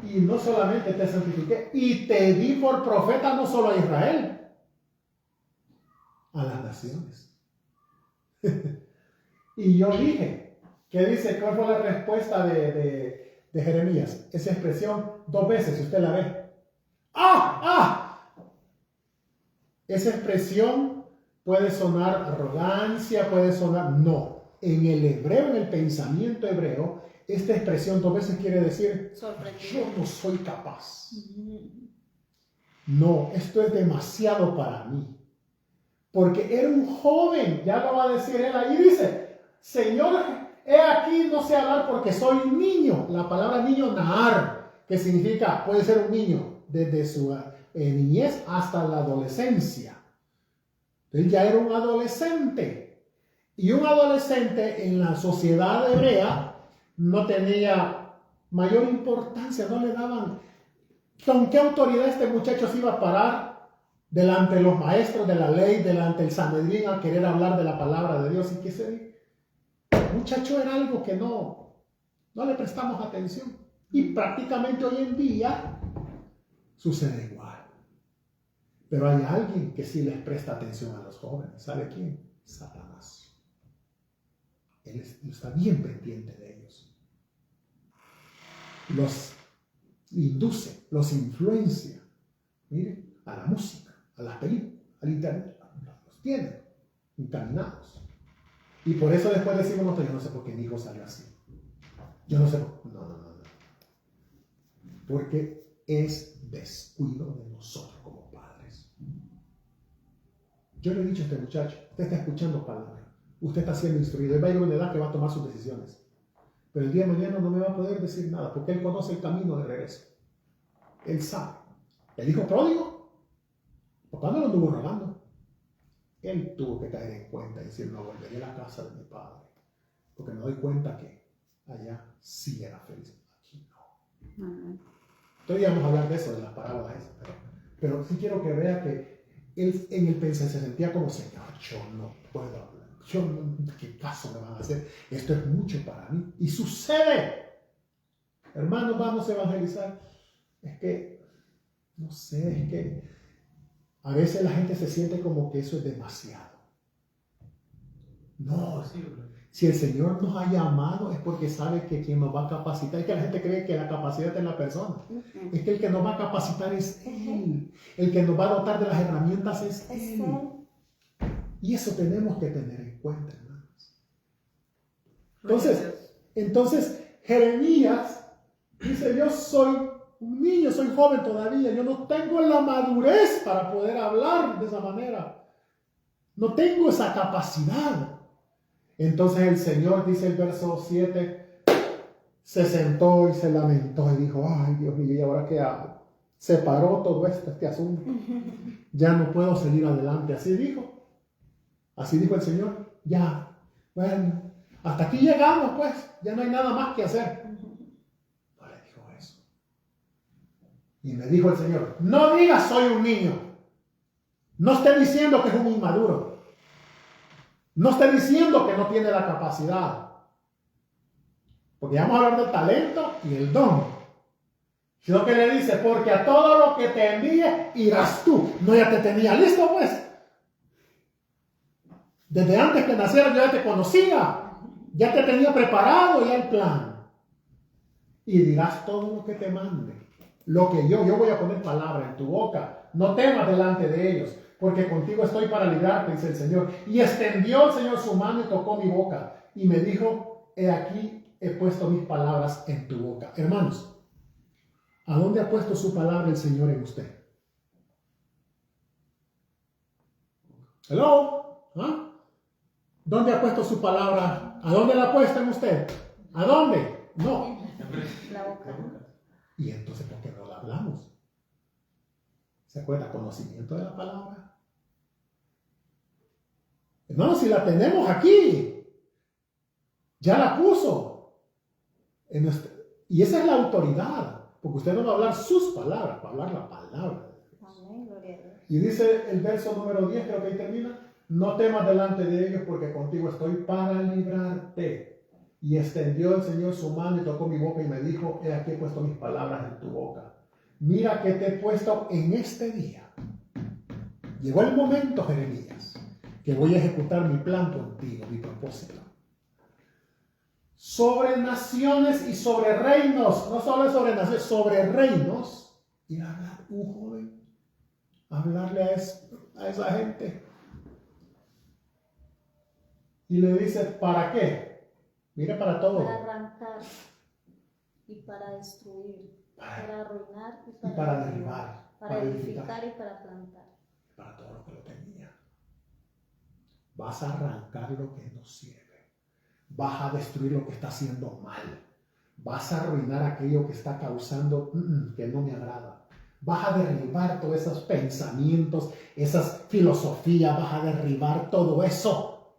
y no solamente te santifiqué, y te di por profeta no solo a Israel, a las naciones. Y yo dije, ¿qué dice? ¿Cuál fue la respuesta de Jeremías? Esa expresión 2 veces, si usted la ve. ¡Ah! ¡Ah! Esa expresión puede sonar arrogancia, puede sonar... No. En el hebreo, en el pensamiento hebreo, esta expresión 2 veces quiere decir, yo no soy capaz. No, esto es demasiado para mí. Porque era un joven, ya lo va a decir él ahí, dice, Señor, he aquí, no sé hablar porque soy un niño. La palabra niño, nahar, que significa, puede ser un niño desde su niñez hasta la adolescencia. Él ya era un adolescente. Y un adolescente en la sociedad hebrea no tenía mayor importancia, no le daban. ¿Con qué autoridad este muchacho se iba a parar delante de los maestros de la ley, delante del Sanedrín, a querer hablar de la palabra de Dios? Y que ese muchacho era algo que no le prestamos atención. Y prácticamente hoy en día sucede igual. Pero hay alguien que sí les presta atención a los jóvenes. ¿Sabe quién? Satanás. Él está bien pendiente de ellos. Los induce, los influencia. Miren, a la música, a las películas, al internet. Los tienen encaminados. Y por eso después decimos nosotros, yo no sé por qué mi hijo salió así. Yo no sé por... No. Porque es descuido de nosotros como padres. Yo le he dicho a este muchacho, usted está escuchando palabras, usted está siendo instruido, él va a ir a una edad que va a tomar sus decisiones. Pero el día de mañana no me va a poder decir nada, porque él conoce el camino de regreso. Él sabe. El hijo pródigo, papá no lo anduvo robando. Él tuvo que caer en cuenta y decir, no volveré a la casa de mi padre, porque me doy cuenta que allá sí era feliz, aquí no. Todavía vamos a hablar de eso, de las parábolas esas, pero sí quiero que vea que él en el pensamiento se sentía como, Señor, yo no puedo hablar. ¿Qué caso me van a hacer? Esto es mucho para mí. Y sucede. Hermanos, vamos a evangelizar. Es que, no sé, es que a veces la gente se siente como que eso es demasiado. No, si el Señor nos ha llamado es porque sabe que quien nos va a capacitar, es que la gente cree que la capacidad está en la persona. Es que el que nos va a capacitar es Él. El que nos va a dotar de las herramientas es Él. Y eso tenemos que tener en cuenta, hermanos. Entonces Jeremías dice, yo soy un niño, soy joven todavía, yo no tengo la madurez para poder hablar de esa manera. No tengo esa capacidad. Entonces el Señor, dice el verso 7, se sentó y se lamentó y dijo, ay Dios mío, ¿y ahora qué hago? Se paró todo este asunto. Ya no puedo seguir adelante. Así dijo el Señor. Ya, bueno, hasta aquí llegamos pues, ya no hay nada más que hacer. No le dijo eso. Y me dijo el Señor, no digas soy un niño. No esté diciendo que es un inmaduro. No esté diciendo que no tiene la capacidad. Porque vamos a hablar del talento y el don. Sino que le dice, porque a todo lo que te envíe irás tú. No, ya te tenía listo pues. Desde antes que nacieras yo ya te conocía. Ya te tenía preparado ya el plan. Y dirás todo lo que te mande. Lo que yo voy a poner palabra en tu boca. No temas delante de ellos. Porque contigo estoy para librarte, dice el Señor. Y extendió el Señor su mano y tocó mi boca. Y me dijo, he aquí, he puesto mis palabras en tu boca. Hermanos, ¿a dónde ha puesto su palabra el Señor en usted? ¿Hello? ¿Ah? ¿Dónde ha puesto su palabra? ¿A dónde la ha puesto en usted? ¿A dónde? No. La boca. ¿Y entonces por qué no la hablamos? ¿Se acuerda? Conocimiento de la palabra. Hermanos, si la tenemos aquí, Ya la puso. Y esa es la autoridad. Porque usted no va a hablar sus palabras, va a hablar la palabra. Amén, gloria a Dios. Y dice el verso número 10, creo que ahí termina. No temas delante de ellos porque contigo estoy para librarte. Y extendió el Señor su mano y tocó mi boca y me dijo, he aquí he puesto mis palabras en tu boca. Mira que te he puesto en este día. Llegó el momento, Jeremías, que voy a ejecutar mi plan contigo, mi propósito. Sobre naciones y sobre reinos, no solo sobre naciones, sobre reinos. Y hablar un joven, hablarle a esa gente. Y le dice, ¿para qué? Mire, para todo. Para arrancar y para destruir, para arruinar Y para derribar, para edificar y para plantar. Para todo lo que lo tenía. Vas a arrancar lo que no sirve. Vas a destruir lo que está haciendo mal. Vas a arruinar aquello que está causando que no me agrada. Vas a derribar todos esos pensamientos, esas filosofías. Vas a derribar todo eso.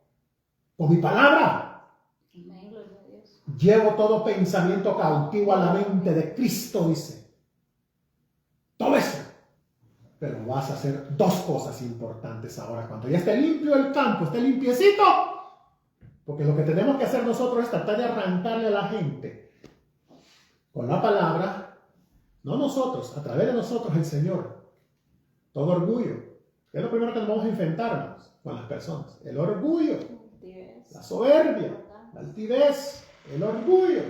Con mi palabra. Amén, gloria a Dios. Llevo todo pensamiento cautivo a la mente de Cristo, dice. Todo eso. Pero vas a hacer dos cosas importantes ahora. Cuando ya esté limpio el campo, esté limpiecito. Porque lo que tenemos que hacer nosotros es tratar de arrancarle a la gente con la palabra, no nosotros, a través de nosotros el Señor. Todo orgullo. ¿Qué es lo primero que nos vamos a enfrentarnos con las personas? El orgullo, la soberbia, la altivez, el orgullo.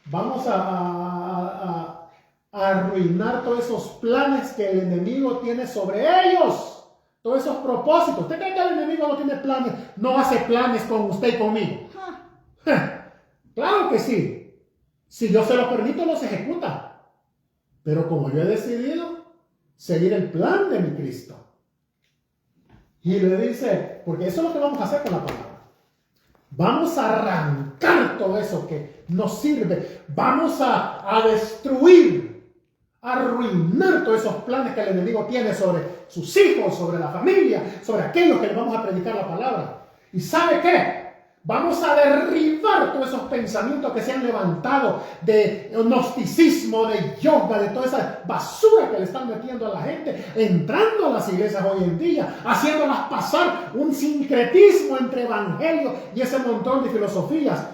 Vamos a arruinar todos esos planes que el enemigo tiene sobre ellos. Todos esos propósitos. ¿Usted cree que el enemigo no tiene planes? No hace planes con usted y conmigo. Claro que sí. Si yo se lo permito, los ejecuta. Pero como yo he decidido seguir el plan de mi Cristo. Y le dice, porque eso es lo que vamos a hacer con la palabra. Vamos a arrancar todo eso que nos sirve. Vamos a destruir, a arruinar todos esos planes que el enemigo tiene sobre sus hijos, sobre la familia, sobre aquellos que le vamos a predicar la palabra. ¿Y sabe qué? Vamos a derribar todos esos pensamientos que se han levantado de gnosticismo, de yoga, de toda esa basura que le están metiendo a la gente, entrando a las iglesias hoy en día, haciéndolas pasar un sincretismo entre evangelio y ese montón de filosofías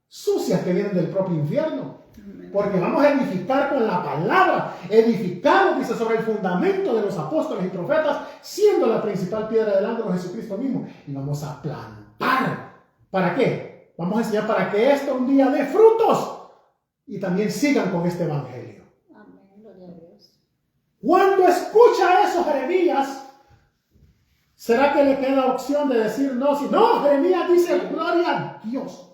sucias que vienen del propio infierno. Porque vamos a edificar con la palabra, edificado, dice, sobre el fundamento de los apóstoles y profetas, siendo la principal piedra del ángulo Jesucristo mismo. Y vamos a plantar. ¿Para qué? Vamos a enseñar para que esto un día dé frutos y también sigan con este evangelio. Amén, gloria a Dios. Cuando escucha eso Jeremías, ¿será que le queda opción de decir no? Si no, Jeremías dice, gloria a Dios.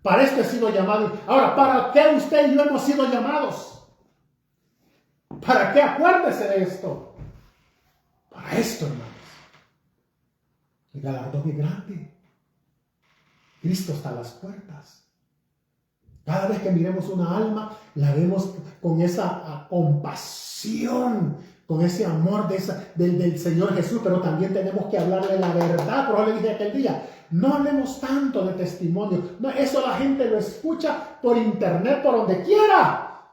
Para esto he sido llamado. Ahora, ¿para qué usted y yo hemos sido llamados? ¿Para qué? Acuérdese de esto. Para esto, hermanos. El galardón es grande. Cristo está a las puertas. Cada vez que miremos una alma, la vemos con esa compasión, con ese amor del Señor Jesús, pero también tenemos que hablarle la verdad. Por eso le dije aquel día, no hablemos tanto de testimonio. No, eso la gente lo escucha por internet, por donde quiera.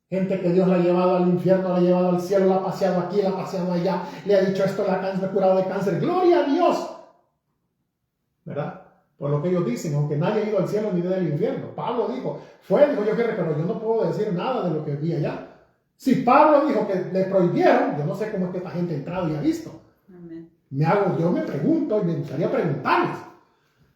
Gente que Dios la ha llevado al infierno, la ha llevado al cielo, la ha paseado aquí, la ha paseado allá, le ha dicho esto, la ha curado de cáncer. ¡Gloria a Dios! ¿Verdad? Por lo que ellos dicen, aunque nadie ha ido al cielo ni del infierno. Pablo dijo, dijo yo, pero yo no puedo decir nada de lo que vi allá. Si Pablo dijo que le prohibieron, yo no sé cómo es que esta gente ha entrado y ha visto. Amén. Yo me pregunto y me gustaría preguntarles.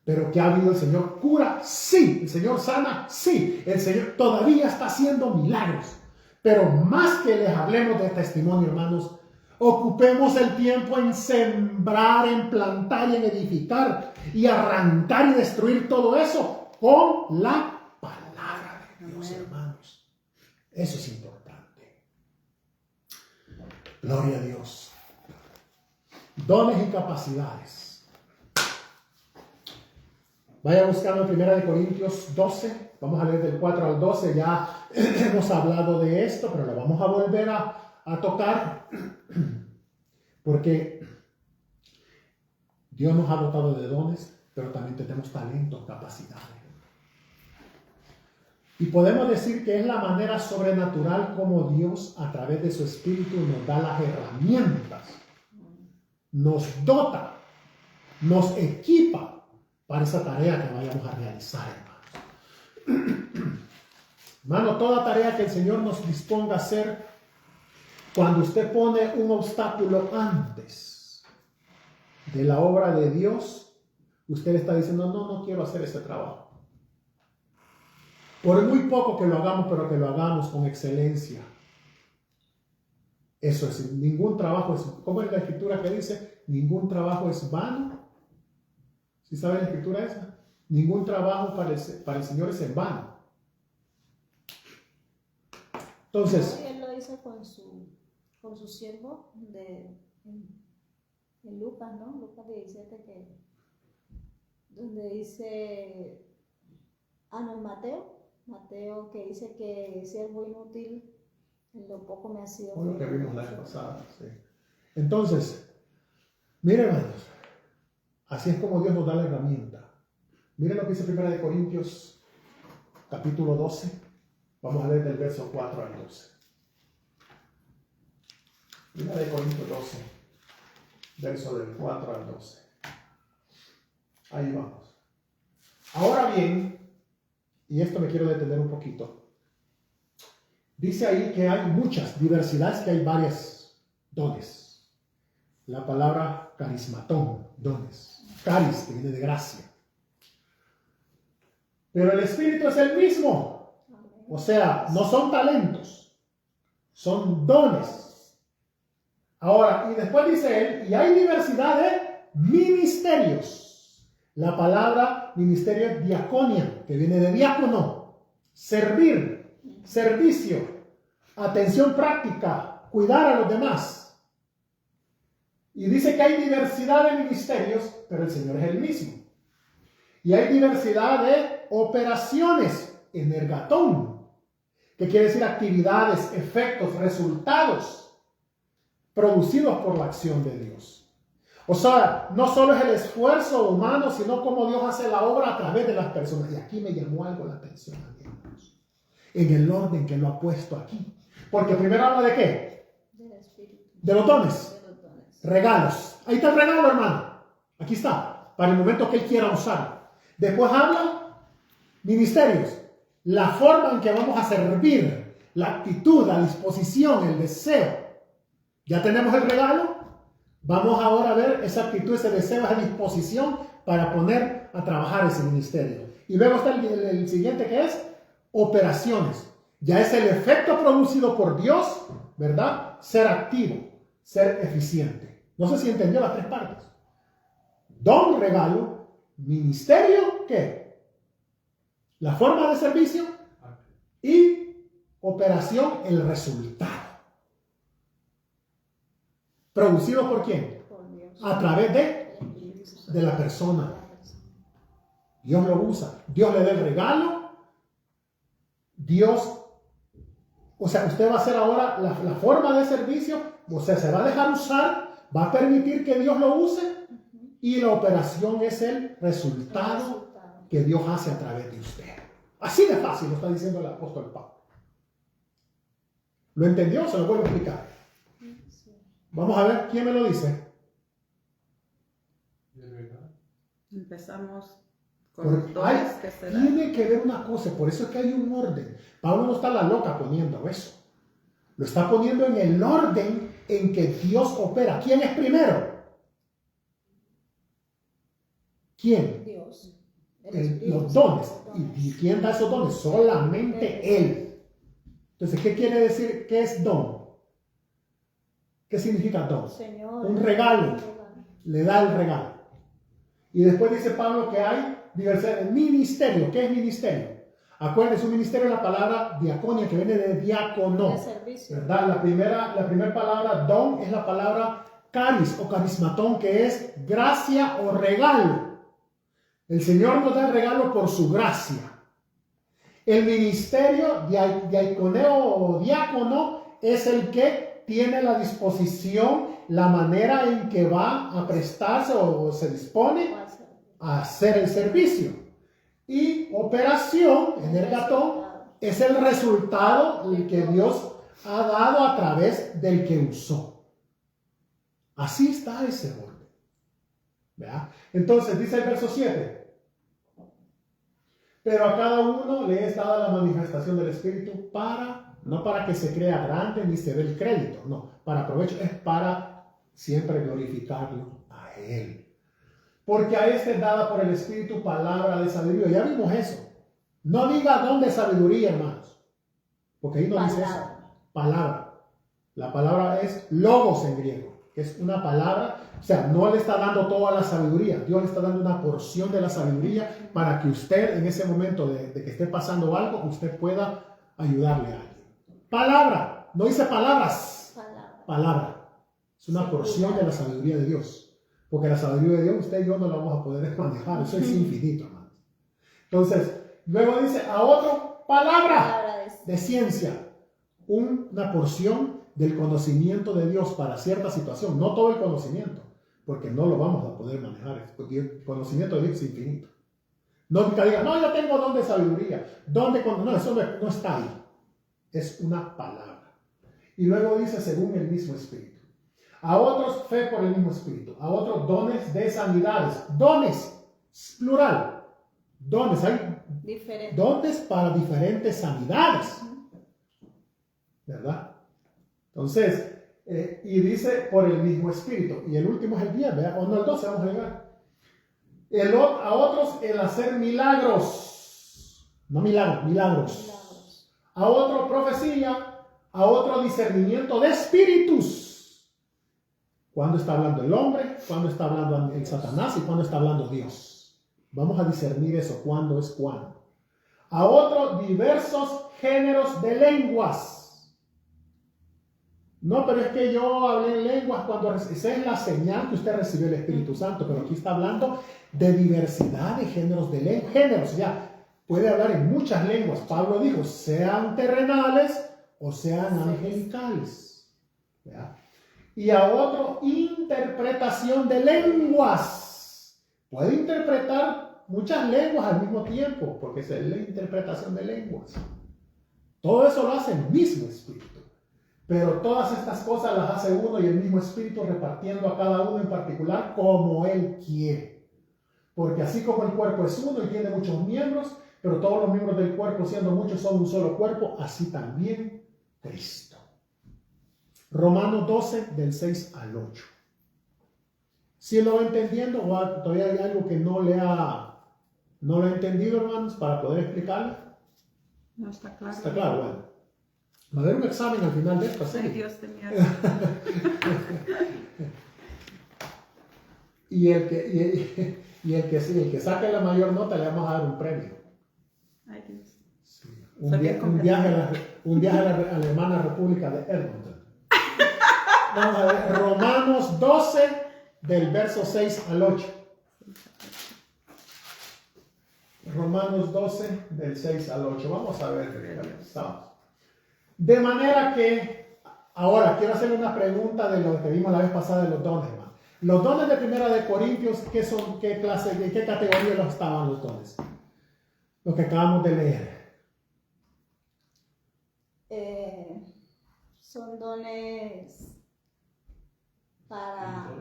Pero ¿qué ha habido? ¿El Señor cura? Sí. ¿El Señor sana? Sí. El Señor todavía está haciendo milagros. Pero más que les hablemos de testimonio, hermanos, ocupemos el tiempo en sembrar, en plantar y en edificar y arrancar y destruir todo eso con la palabra de Dios, hermanos. Eso es importante. Gloria a Dios. Dones y capacidades. Vaya buscando en 1 Corintios 12. Vamos a leer del 4 al 12. Ya hemos hablado de esto, pero lo vamos a volver a tocar. Porque Dios nos ha dotado de dones, pero también tenemos talentos, capacidades. Y podemos decir que es la manera sobrenatural como Dios, a través de su Espíritu, nos da las herramientas, nos dota, nos equipa para esa tarea que vayamos a realizar, hermanos. Hermano, toda tarea que el Señor nos disponga a hacer, cuando usted pone un obstáculo antes de la obra de Dios, usted está diciendo, no quiero hacer ese trabajo. Por muy poco que lo hagamos, pero que lo hagamos con excelencia. Eso es, ningún trabajo es, ¿cómo es la escritura que dice? Ningún trabajo es vano. ¿Sí sabe la escritura esa? Ningún trabajo para el Señor es en vano. Entonces, Él lo hizo con su siervo en Lucas, ¿no? Lucas 17, donde dice, no, Mateo que dice que siervo inútil, en lo poco me ha sido. Como lo que vimos la vez pasada, sí. Entonces, miren, hermanos, así es como Dios nos da la herramienta. Miren lo que dice 1 Corintios, capítulo 12. Vamos a leer del verso 4 al 12. 1 Corintios 12, verso del 4 al 12. Ahí vamos. Ahora bien, y esto me quiero detener un poquito. Dice ahí que hay muchas diversidades, que hay varios dones. La palabra carismatón, dones. Caris, que viene de gracia. Pero el Espíritu es el mismo. O sea, no son talentos, son dones. Ahora, y después dice él, y hay diversidad de ministerios. La palabra ministerio es diaconia, que viene de diácono, servir, servicio, atención práctica, cuidar a los demás. Y dice que hay diversidad de ministerios, pero el Señor es el mismo. Y hay diversidad de operaciones, energatón, que quiere decir actividades, efectos, resultados producidos por la acción de Dios. O sea, no solo es el esfuerzo humano, sino cómo Dios hace la obra a través de las personas. Y aquí me llamó algo la atención a mí, hermanos, en el orden que lo ha puesto aquí. Porque primero habla de ¿qué? Del Espíritu. De los dones. De los dones. Regalos. Ahí está el regalo, hermano. Aquí está, para el momento que Él quiera usar. Después habla ministerios. La forma en que vamos a servir, la actitud, la disposición, el deseo. Ya tenemos el regalo. Vamos ahora a ver esa actitud, ese deseo, esa disposición para poner a trabajar ese ministerio. Y luego está el siguiente, que es operaciones. Ya es el efecto producido por Dios, ¿verdad? Ser activo, ser eficiente. No sé si entendió las tres partes. Don, regalo, ministerio, ¿qué? La forma de servicio y operación, el resultado. ¿Producido por quién? Por Dios. A través de la persona. Dios lo usa. Dios le da el regalo. Dios, o sea, usted va a hacer ahora la forma de servicio, o sea, se va a dejar usar, va a permitir que Dios lo use y la operación es el resultado que Dios hace a través de usted. Así de fácil lo está diciendo el apóstol Pablo. ¿Lo entendió? Se lo vuelvo a explicar. Vamos a ver quién me lo dice. Empezamos con Porque dones que se dan. tiene que ver una cosa, por eso es que hay un orden. Pablo no está la loca poniendo eso. Lo está poniendo en el orden en que Dios opera. ¿Quién es primero? ¿Quién? Dios. Los dones. ¿Y quién da esos dones? Solamente Él. Entonces, ¿qué quiere decir? ¿Qué es don? ¿Qué significa don? Señor, un regalo. Le da el regalo. Y después dice Pablo que hay diversidad de ministerio. ¿Qué es ministerio? Acuérdense, un ministerio es la palabra diaconia, que viene de diácono. De servicio. ¿Verdad? La primera palabra don es la palabra caris o carismatón, que es gracia o regalo. El Señor nos da el regalo por su gracia. El ministerio diaconeo o diácono es el que tiene la disposición, la manera en que va a prestarse o se dispone a hacer el servicio. Y operación, energatón, es el resultado que Dios ha dado a través del que usó. Así está ese orden. ¿Verdad? Entonces dice el verso 7. Pero a cada uno le es dada la manifestación del Espíritu no para que se crea grande ni se dé el crédito, no, para provecho, es para siempre glorificarlo a Él. Porque a este es dada por el Espíritu palabra de sabiduría. Ya vimos eso. No diga dónde sabiduría, hermanos, porque ahí no dice eso. Palabra. La palabra es logos en griego, que es una palabra, o sea, no le está dando toda la sabiduría. Dios le está dando una porción de la sabiduría para que usted en ese momento de que esté pasando algo, usted pueda ayudarle a alguien. Palabra, no dice palabras. Palabra. Es una porción de la sabiduría de Dios. Porque la sabiduría de Dios, usted y yo no la vamos a poder manejar. Eso es infinito, hermanos. Entonces, luego dice a otro, palabra de ciencia. Una porción del conocimiento de Dios para cierta situación. No todo el conocimiento, porque no lo vamos a poder manejar. Porque el conocimiento de Dios es infinito. No que diga, no, yo tengo don de sabiduría. No, eso no está ahí. Es una palabra. Y luego dice, según el mismo Espíritu. A otros, fe por el mismo Espíritu. A otros, dones de sanidades. Dones, plural. Dones, hay dones para diferentes sanidades. ¿Verdad? Entonces, y dice por el mismo Espíritu. Y el último es el 10, ¿verdad? O no, el 12, vamos a llegar. A otros, el hacer milagros. No milagros. A otro, profecía. A otro, discernimiento de espíritus. ¿Cuándo está hablando el hombre? ¿Cuándo está hablando el Satanás? ¿Y cuándo está hablando Dios? Vamos a discernir eso, cuándo es cuándo. A otro, diversos géneros de lenguas. No, pero es que yo hablé en lenguas cuando esa es la señal que usted recibió el Espíritu Santo, pero aquí está hablando de diversidad de géneros de lenguas. Géneros, ya, puede hablar en muchas lenguas. Pablo dijo, sean terrenales o sean angelicales. ¿Ya? Y a otro, interpretación de lenguas. Puede interpretar muchas lenguas al mismo tiempo, porque es la interpretación de lenguas. Todo eso lo hace el mismo Espíritu. Pero todas estas cosas las hace uno y el mismo Espíritu, repartiendo a cada uno en particular como Él quiere. Porque así como el cuerpo es uno y tiene muchos miembros, pero todos los miembros del cuerpo, siendo muchos, son un solo cuerpo, así también Cristo. Romanos 12, del 6 al 8. ¿Sí lo va entendiendo o todavía hay algo que no lo ha entendido, hermanos, para poder explicarle? No está claro. Está claro, bueno. Va a haber un examen al final de esto, ¿sí? Ay, Dios te mía. Y el que saque la mayor nota le vamos a dar un premio. Ay, Dios. Sí. Un viaje a la hermana República de Edmonton. Vamos a ver, Romanos 12, del verso 6 al 8. Romanos 12, del 6 al 8. Vamos a ver, estamos. De manera que, ahora quiero hacerle una pregunta de lo que vimos la vez pasada de los dones, hermano. Los dones de Primera de Corintios, ¿qué son? ¿Qué clase, de qué categoría estaban los dones? Lo que acabamos de leer. Son dones para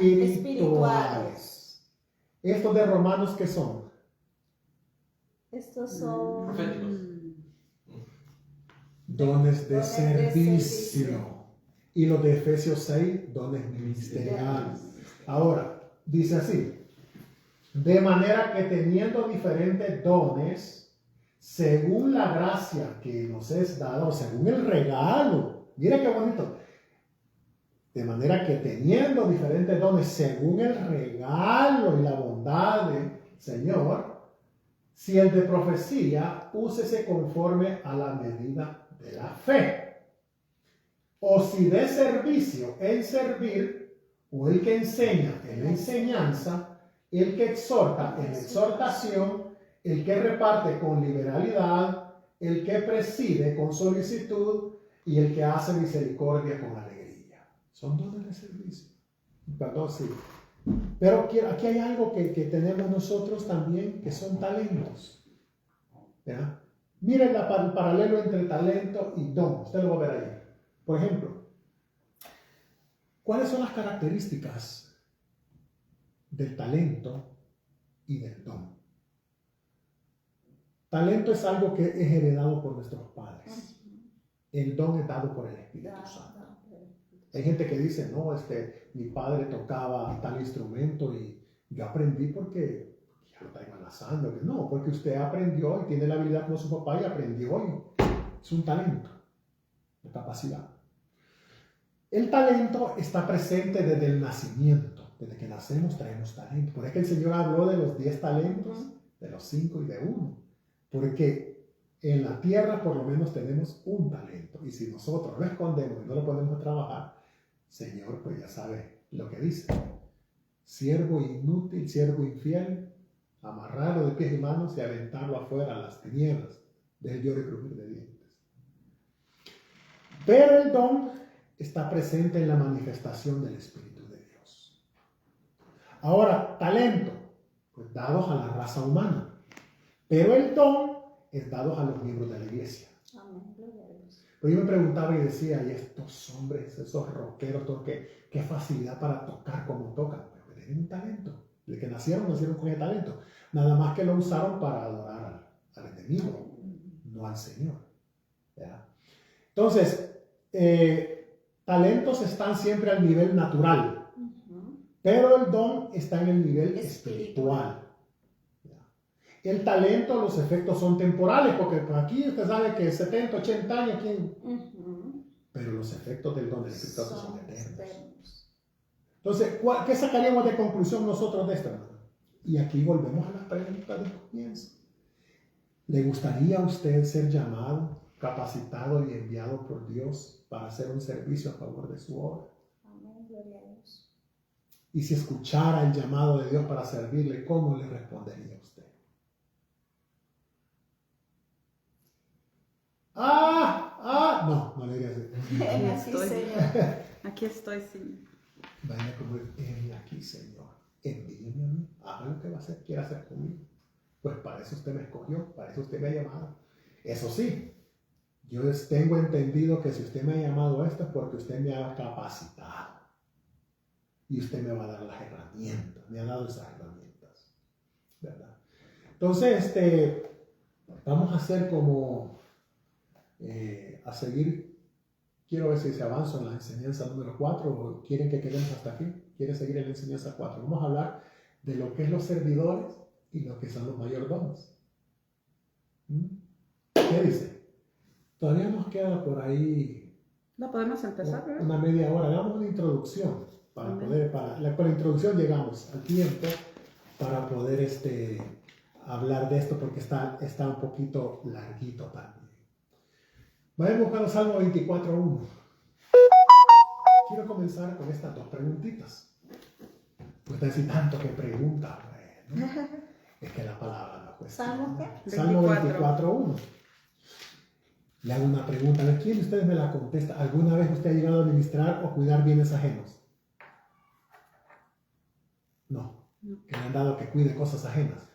espirituales. ¿Estos de Romanos qué son? Estos son dones de servicio. Y los de Efesios 6, dones ministeriales. Ahora, dice así: de manera que teniendo diferentes dones, según la gracia que nos es dada, o según el regalo, mira qué bonito. De manera que teniendo diferentes dones, según el regalo y la bondad del Señor, si el de profecía, úsese conforme a la medida de la fe. O si de servicio, en servir, o el que enseña en la enseñanza, el que exhorta en exhortación, el que reparte con liberalidad, el que preside con solicitud y el que hace misericordia con alegría. Son dones de servicio. Perdón, sí. Pero aquí hay algo que tenemos nosotros también, que son talentos. ¿Ya? Miren el paralelo entre talento y don. Usted lo va a ver ahí. Por ejemplo, ¿cuáles son las características del talento y del don? Talento es algo que es heredado por nuestros padres. El don es dado por el Espíritu Santo. Hay gente que dice, no, mi padre tocaba tal instrumento y yo aprendí porque ya lo traigo en la sangre. No, porque usted aprendió y tiene la habilidad como su papá y aprendió y es un talento, una capacidad. El talento está presente desde el nacimiento. Desde que nacemos traemos talento. Por eso que el Señor habló de los 10 talentos, de los 5 y de 1. Porque en la tierra por lo menos tenemos un talento. Y si nosotros lo escondemos y no lo ponemos a trabajar, Señor, pues ya sabe lo que dice. Siervo inútil, siervo infiel, amarrarlo de pies y manos y aventarlo afuera a las tinieblas del lloro y crujir de dientes. Pero el don está presente en la manifestación del Espíritu de Dios. Ahora, talento, pues dados a la raza humana. Pero el don es dado a los miembros de la iglesia. Amén, gloria a Dios. Pero yo me preguntaba y decía, y estos hombres, esos rockeros, qué facilidad para tocar como tocan. Pero tienen un talento. De que nacieron con ese talento. Nada más que lo usaron para adorar al enemigo, no al Señor. ¿Ya? Entonces, talentos están siempre al nivel natural, pero el don está en el nivel espiritual. El talento, los efectos son temporales, porque aquí usted sabe que 70, 80 años, pero los efectos del don del Espíritu son eternos. Entonces, ¿qué sacaríamos de conclusión nosotros de esto, hermano? Y aquí volvemos a las preguntas del comienzo. ¿Le gustaría a usted ser llamado, capacitado y enviado por Dios para hacer un servicio a favor de su obra? Amén, gloria a Dios. Y si escuchara el llamado de Dios para servirle, ¿cómo le respondería a usted? No le diría así. Así, Señor. Aquí estoy, Señor. Vaya como aquí, Señor. Envíeme a mí. Haga lo que quiera hacer conmigo. Pues para eso usted me escogió, para eso usted me ha llamado. Eso sí, yo tengo entendido que si usted me ha llamado a esto es porque usted me ha capacitado. Y usted me va a dar las herramientas. Me ha dado esas herramientas. ¿Verdad? Entonces, vamos a hacer como a seguir. Quiero ver si se avanza en la enseñanza número 4 o quieren que quedemos hasta aquí. ¿Quieren seguir en la enseñanza 4? Vamos a hablar de lo que es los servidores y lo que son los mayordomos. ¿Qué dice? Todavía nos queda por ahí No podemos empezar, ¿verdad? una media hora. Hagamos una introducción para poder, con la introducción llegamos al tiempo para poder hablar de esto porque está un poquito larguito también. Vamos a buscar el Salmo 24:1. Quiero comenzar con estas dos preguntitas. Pues decir tanto que pregunta, bueno, es que la palabra no cuesta. ¿Salmo qué? Salmo 24:1. Le hago una pregunta, a ver quién de ustedes me la contesta. ¿Alguna vez usted ha llegado a administrar o cuidar bienes ajenos? No. ¿Que le han dado que cuide cosas ajenas?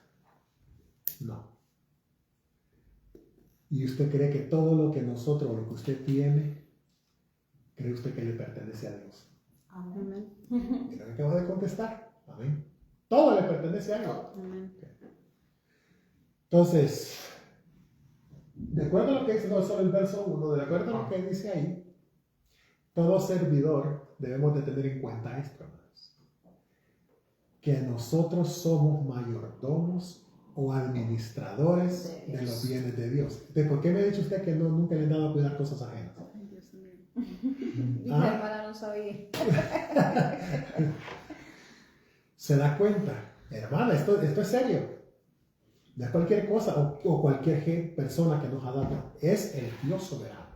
No. ¿Y usted cree que todo lo que lo que usted tiene, cree usted que le pertenece a Dios? Amén. Mira que acabo de contestar. Amén. Todo le pertenece a Dios. Amén. Entonces, de acuerdo a lo que dice, no solo el verso 1, de acuerdo a lo que dice ahí, todo servidor debemos de tener en cuenta esto, hermanos. Que nosotros somos mayordomos o administradores de los bienes de Dios. ¿Por qué me ha dicho usted que nunca le han dado a cuidar cosas ajenas? Ay, Dios mío. Mi hermana no sabía. ¿Se da cuenta? Hermana, esto es serio. No es cualquier cosa o cualquier persona que nos ha dado. Es el Dios soberano.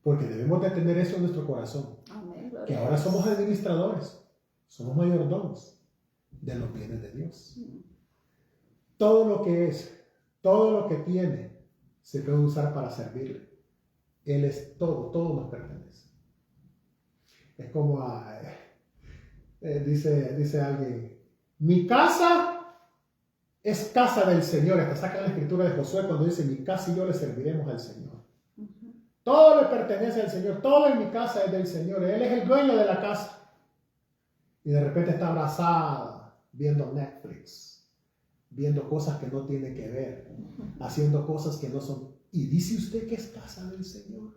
Porque debemos de tener eso en nuestro corazón. Amén, Que ahora somos administradores. Somos mayordomos de los bienes de Dios. Todo lo que todo lo que tiene, se puede usar para servirle. Él es todo nos pertenece. Es como, dice alguien, mi casa es casa del Señor. Hasta saca la escritura de Josué cuando dice, mi casa y yo le serviremos al Señor. Todo le pertenece al Señor, todo en mi casa es del Señor. Él es el dueño de la casa. Y de repente está abrazada viendo Netflix, viendo cosas que no tiene que ver, haciendo cosas que no son. Y dice usted que es casa del Señor.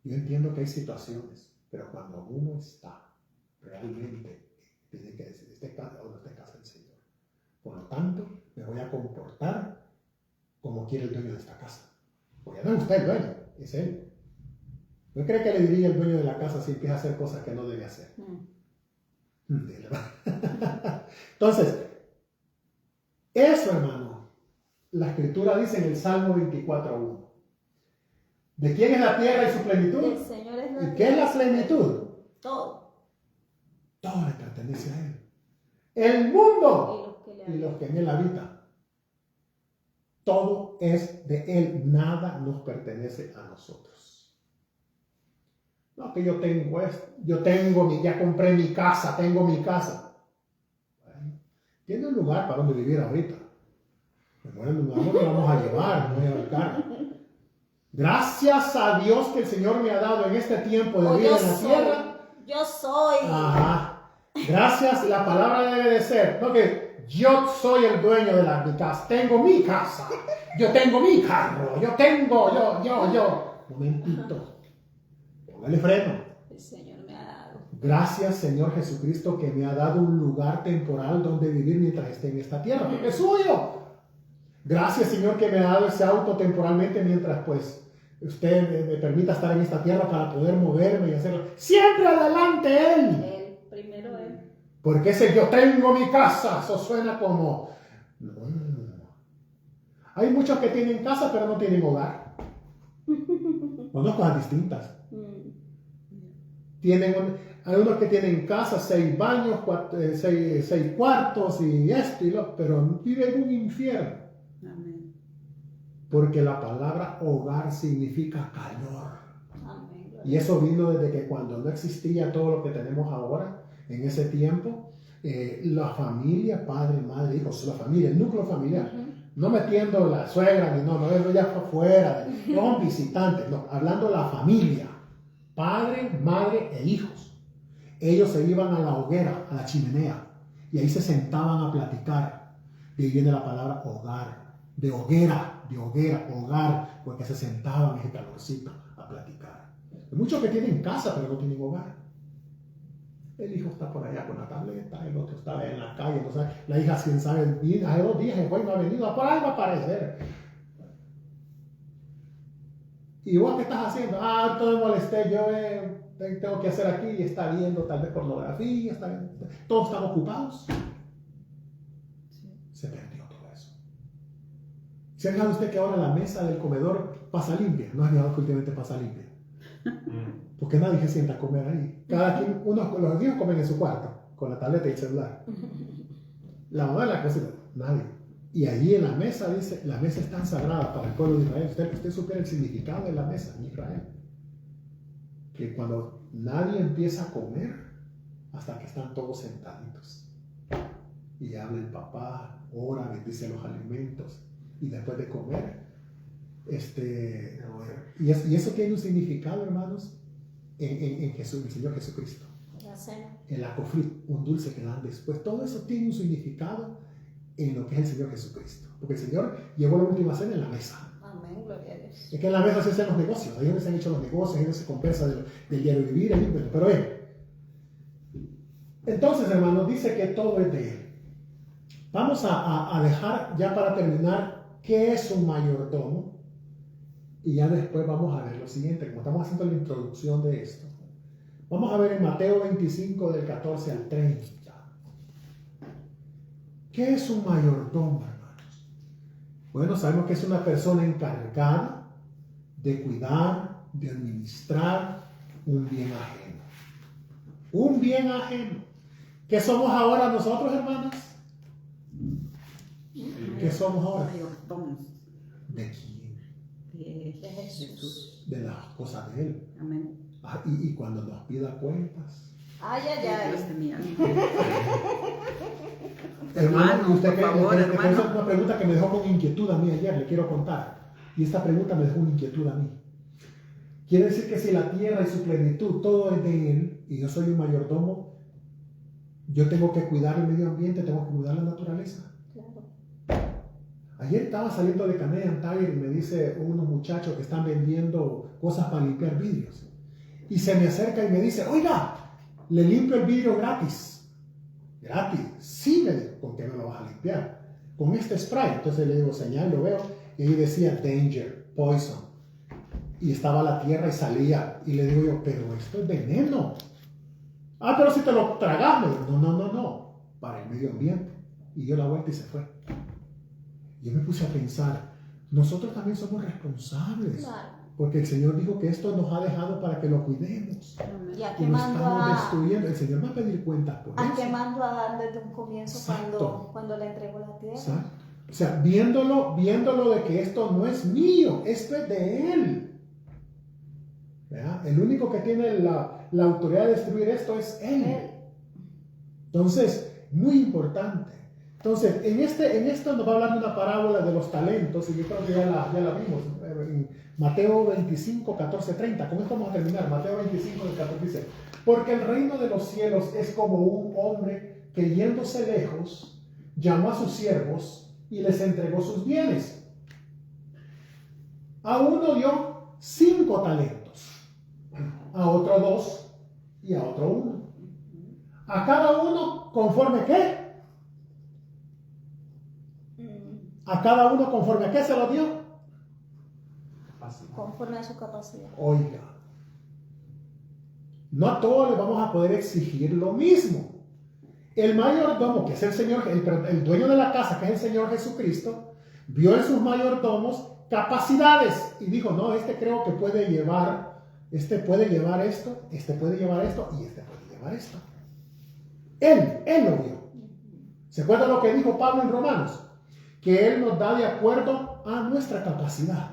Yo entiendo que hay situaciones, pero cuando uno está realmente, tiene que decir, ¿este es casa o no es casa del Señor? Por lo tanto, me voy a comportar como quiere el dueño de esta casa. Porque no es usted el dueño, es él. ¿No cree que le diría el dueño de la casa si empieza a hacer cosas que no debe hacer? Entonces, eso, hermano, la escritura dice en el Salmo 24:1. ¿De quién es la tierra y su plenitud? El Señor es la ¿Y qué es la plenitud? Todo. Todo le pertenece a él. El mundo y los que en él habitan. Todo es de él, nada nos pertenece a nosotros. No, que yo tengo esto, ya compré mi casa, tengo mi casa. Bueno, tiene un lugar para donde vivir ahorita. Bueno, el lugar donde vamos a llevar, no voy a buscar. Gracias a Dios que el Señor me ha dado en este tiempo de vida en la tierra. Yo soy. Ajá. Gracias, la palabra debe de ser, no que yo soy el dueño de mi casa, tengo mi casa, yo tengo mi carro, yo. Momentito, póngale freno. El Señor me ha dado. Gracias, Señor Jesucristo, que me ha dado un lugar temporal donde vivir mientras esté en esta tierra, porque es suyo. Gracias, Señor, que me ha dado ese auto temporalmente mientras, pues, usted me permita estar en esta tierra para poder moverme y hacerlo. Siempre adelante Él. Él, primero Él. Porque ese yo tengo mi casa, eso suena como... No. Hay muchos que tienen casa pero no tienen hogar. Son dos cosas distintas. Hay unos que tienen casa, 6 baños, 6 cuartos y esto y lo, pero viven en un infierno. Amén. Porque la palabra hogar significa calor. Amén. Y eso vino desde que cuando no existía todo lo que tenemos ahora, en ese tiempo, la familia, padre, madre, hijos, la familia, el núcleo familiar, no metiendo la suegra, ni no, eso ya fue fuera, no visitantes, no, hablando la familia, padre, madre e hijos. Ellos se iban a la hoguera, a la chimenea, y ahí se sentaban a platicar. Y ahí viene la palabra hogar, de hoguera, hogar, porque se sentaban en ese calorcito a platicar. Hay muchos que tienen casa, pero no tienen hogar. El hijo está por allá con la tableta, el otro está en la calle, no sabe. La hija, quién sabe, hace 2 días el juez no ha venido, por ahí va a aparecer. ¿Y vos qué estás haciendo? Todo me molesté, yo tengo que hacer aquí y está viendo tal vez pornografía, está viendo, todos están ocupados. Se perdió todo eso. ¿Se ha fijado usted que ahora la mesa del comedor pasa limpia? ¿No has fijado que últimamente pasa limpia? Porque nadie se sienta a comer ahí. Cada quien, los hijos comen en su cuarto, con la tableta y el celular. La mamá en la cocina, nadie. Y allí en la mesa dice, la mesa es tan sagrada para el pueblo de Israel. Usted supiera el significado de la mesa en Israel. Que cuando nadie empieza a comer, hasta que están todos sentaditos. Y habla el papá, ora, bendice los alimentos. Y después de comer, y eso tiene un significado, hermanos, en Jesús, el Señor Jesucristo. La cena. El acofrit, un dulce que dan después. Todo eso tiene un significado en lo que es el Señor Jesucristo. Porque el Señor llevó la última cena en la mesa. Amén, gloria a Dios. Es que en la mesa se hacen los negocios, ahí donde se han hecho los negocios, ahí donde se compensa del diario vivir, ahí, pero entonces, hermanos, dice que todo es de Él. Vamos a dejar ya para terminar qué es un mayordomo. Y ya después vamos a ver lo siguiente, como estamos haciendo la introducción de esto. Vamos a ver en Mateo 25 del 14 al 30. ¿Qué es un mayordomo, hermanos? Bueno, sabemos que es una persona encargada de cuidar, de administrar un bien ajeno. Un bien ajeno. ¿Qué somos ahora nosotros, hermanos? ¿Qué somos ahora? Mayordomos ¿De quién? de Jesús. De las cosas de Él. Amén. Y cuando nos pida cuentas, Ay, ay, Dios ay. de mi alma. Hermano, usted por favor, esta es hermano. una pregunta que me dejó con inquietud a mí ayer, le quiero contar. Y esta pregunta me dejó una inquietud a mí. Quiere decir que si la tierra y su plenitud, todo es de Él, y yo soy un mayordomo, yo tengo que cuidar el medio ambiente, tengo que cuidar la naturaleza. Claro. Ayer estaba saliendo de Canadian Tire y me dice unos muchachos que están vendiendo cosas para limpiar vidrios. Y se me acerca y me dice, oiga, le limpio el vidrio gratis. ¿Gratis? Sí, me dijo, ¿con qué me lo vas a limpiar? Con este spray. Entonces le digo, señal, lo veo. Y ahí decía, danger, poison. Y estaba la tierra y salía. Y le digo yo, pero esto es veneno. Ah, pero si te lo tragas. Me dijo, no, para el medio ambiente. Y dio la vuelta y se fue. Yo me puse a pensar, nosotros también somos responsables. Claro. Porque el Señor dijo que esto nos ha dejado para que lo cuidemos. ¿Y a Y qué lo mandó estamos a, destruyendo. El Señor va a pedir cuentas por a eso. qué mandó a Adán desde un comienzo Exacto. cuando le entregó la tierra? Exacto. O sea, viéndolo de que esto no es mío, esto es de Él. ¿Verdad? El único que tiene la autoridad de destruir esto es Él. Entonces, muy importante. Entonces, en esto nos va a hablar de una parábola de los talentos, y yo creo que ya la vimos en Mateo 25, 14, 30. Con esto vamos a terminar. Mateo 25, 14 dice, porque el reino de los cielos es como un hombre que yéndose lejos, llamó a sus siervos y les entregó sus bienes. A uno dio 5 talentos, a otro 2 y a otro 1. A cada uno conforme ¿qué? A cada uno conforme a qué se lo dio. Conforme a su capacidad. Oiga, no a todos les vamos a poder exigir lo mismo. El mayordomo, que es el Señor, el dueño de la casa, que es el Señor Jesucristo, vio en sus mayordomos capacidades y dijo, no, este creo que puede llevar esto, este puede llevar esto y este puede llevar esto. Él lo vio. ¿Se acuerdan lo que dijo Pablo en Romanos? Que Él nos da de acuerdo a nuestra capacidad.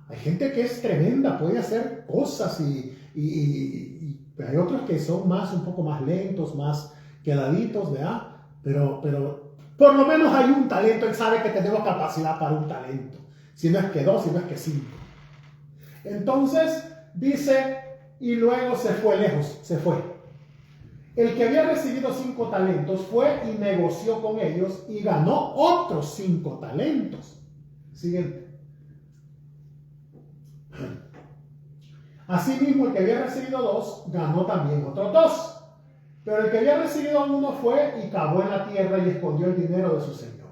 Hay gente que es tremenda, puede hacer cosas y hay otros que son un poco más lentos, más quedaditos, ¿verdad? Pero por lo menos hay un talento, Él sabe que tenemos capacidad para un talento. Si no es que 2, si no es que 5. Entonces dice, y luego se fue lejos, se fue. El que había recibido 5 talentos fue y negoció con ellos y ganó otros 5 talentos. Siguiente. Asimismo, el que había recibido 2 ganó también otros 2. Pero el que había recibido 1 fue y cavó en la tierra y escondió el dinero de su señor.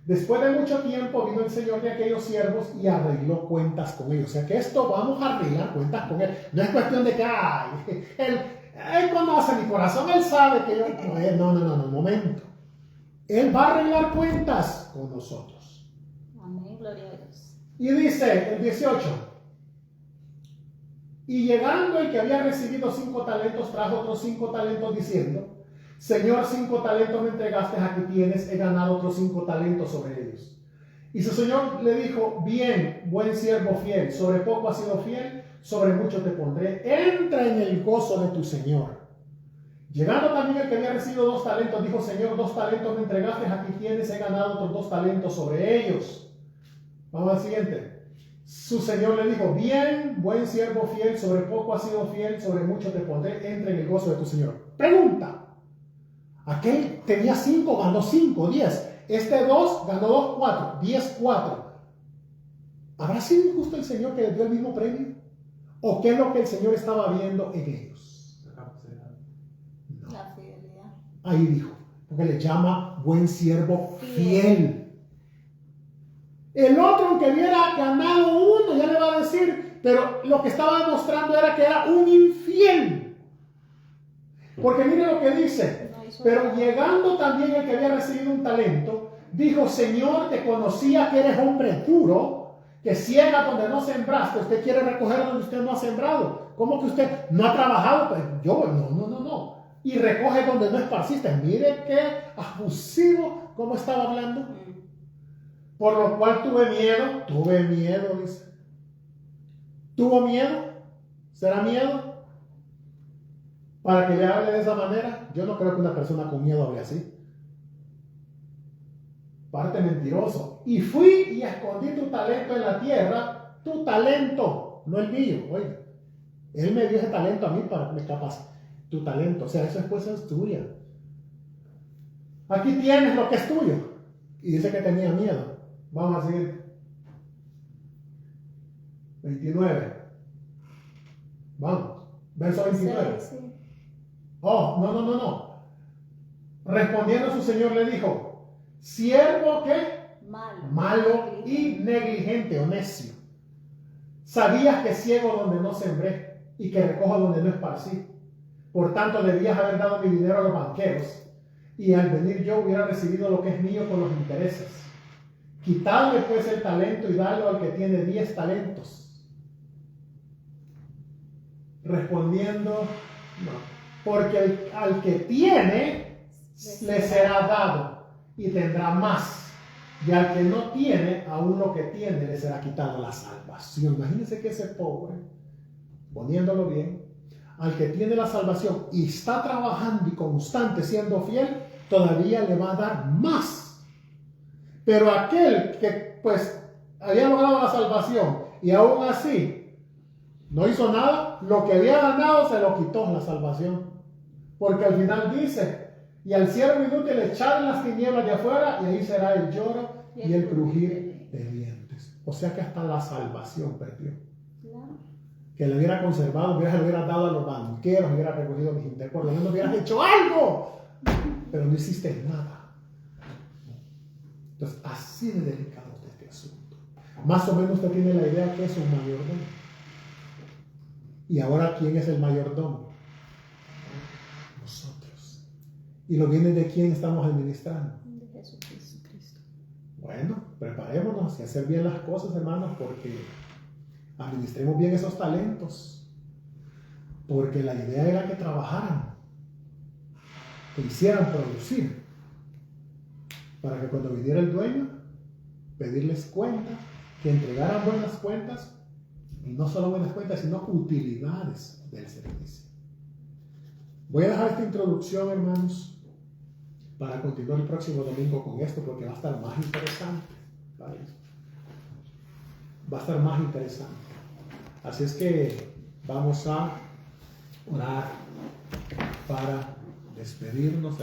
Después de mucho tiempo vino el señor de aquellos siervos y arregló cuentas con ellos. O sea que esto vamos a arreglar cuentas con él. No es cuestión de que, él conoce mi corazón, él sabe que yo... No, un momento. Él va a arreglar cuentas con nosotros. Amén, gloria a Dios. Y dice el 18. Y llegando el que había recibido 5 talentos, trajo otros 5 talentos diciendo, Señor, 5 talentos me entregaste, aquí tienes, he ganado otros 5 talentos sobre ellos. Y su señor le dijo, bien, buen siervo fiel, sobre poco has sido fiel, sobre mucho te pondré, entra en el gozo de tu señor. Llegando también el que había recibido 2 talentos, dijo, Señor, 2 talentos me entregaste, aquí tienes, he ganado otros 2 talentos sobre ellos. Vamos al siguiente. Su señor le dijo, bien, buen siervo fiel, sobre poco has sido fiel, sobre mucho te pondré, entra en el gozo de tu señor. Pregunta, aquel tenía 5, ganó 5, 10. Este 2, ganó 2, 4, 10, 4. ¿Habrá sido injusto el Señor que les dio el mismo premio? ¿O qué es lo que el Señor estaba viendo en ellos? No. La fidelidad. Ahí dijo, porque le llama buen siervo fiel. El otro, aunque hubiera ganado 1, ya le va a decir, pero lo que estaba demostrando era que era un infiel. Porque mire lo que dice, pero llegando también el que había recibido un talento, dijo, Señor, te conocía que eres hombre duro, que ciega donde no sembraste, usted quiere recoger donde usted no ha sembrado. ¿Cómo que usted no ha trabajado? Pues yo, no. Y recoge donde no esparciste. Mire qué abusivo, cómo estaba hablando. Por lo cual tuve miedo, dice. ¿Tuvo miedo? ¿Será miedo? para que le hable de esa manera. Yo no creo que una persona con miedo hable así. Parte mentiroso. Y fui y escondí tu talento en la tierra, tu talento, no el mío. Oiga, él me dio ese talento a mí para que me capaz. Tu talento, o sea, eso después es tuya. Aquí tienes lo que es tuyo. Y dice que tenía miedo. Vamos a seguir. 29. Vamos. Verso 29. Sí, sí. Oh, no. Respondiendo su señor le dijo, siervo que malo y negligente o necio. Sabías que ciego donde no sembré y que recojo donde no esparcí. Por tanto, debías haber dado mi dinero a los banqueros y al venir yo hubiera recibido lo que es mío con los intereses. Quitadle pues el talento y dalo al que tiene 10 talentos. Respondiendo, no, porque al que tiene le será dado y tendrá más, y al que no tiene, aún lo que tiene le será quitado la salvación. Imagínense que ese pobre, poniéndolo bien, al que tiene la salvación y está trabajando y constante siendo fiel, todavía le va a dar más. Pero aquel que pues había logrado la salvación y aún así no hizo nada, lo que había ganado se lo quitó la salvación. Porque al final dice, y al siervo inútil echar en las tinieblas de afuera, y ahí será el lloro y el crujir de dientes. O sea que hasta la salvación perdió. Claro. Que le hubiera conservado, le hubiera dado a los banqueros, hubiera recogido mis intereses, por lo menos hubieras hecho algo, pero no hiciste nada. Entonces, así de delicado es este asunto. Más o menos usted tiene la idea que es un mayordomo. Y ahora, ¿quién es el mayordomo? Nosotros. ¿Y los bienes de quién estamos administrando? De Jesucristo. Bueno, preparémonos y hacer bien las cosas, hermanos, porque administremos bien esos talentos. Porque la idea era que trabajaran, que hicieran producir, para que cuando viniera el dueño, pedirles cuenta, que entregaran buenas cuentas, y no solo buenas cuentas, sino utilidades del servicio. Voy a dejar esta introducción, hermanos, para continuar el próximo domingo con esto, porque va a estar más interesante. ¿Vale? Va a estar más interesante. Así es que vamos a orar para despedirnos.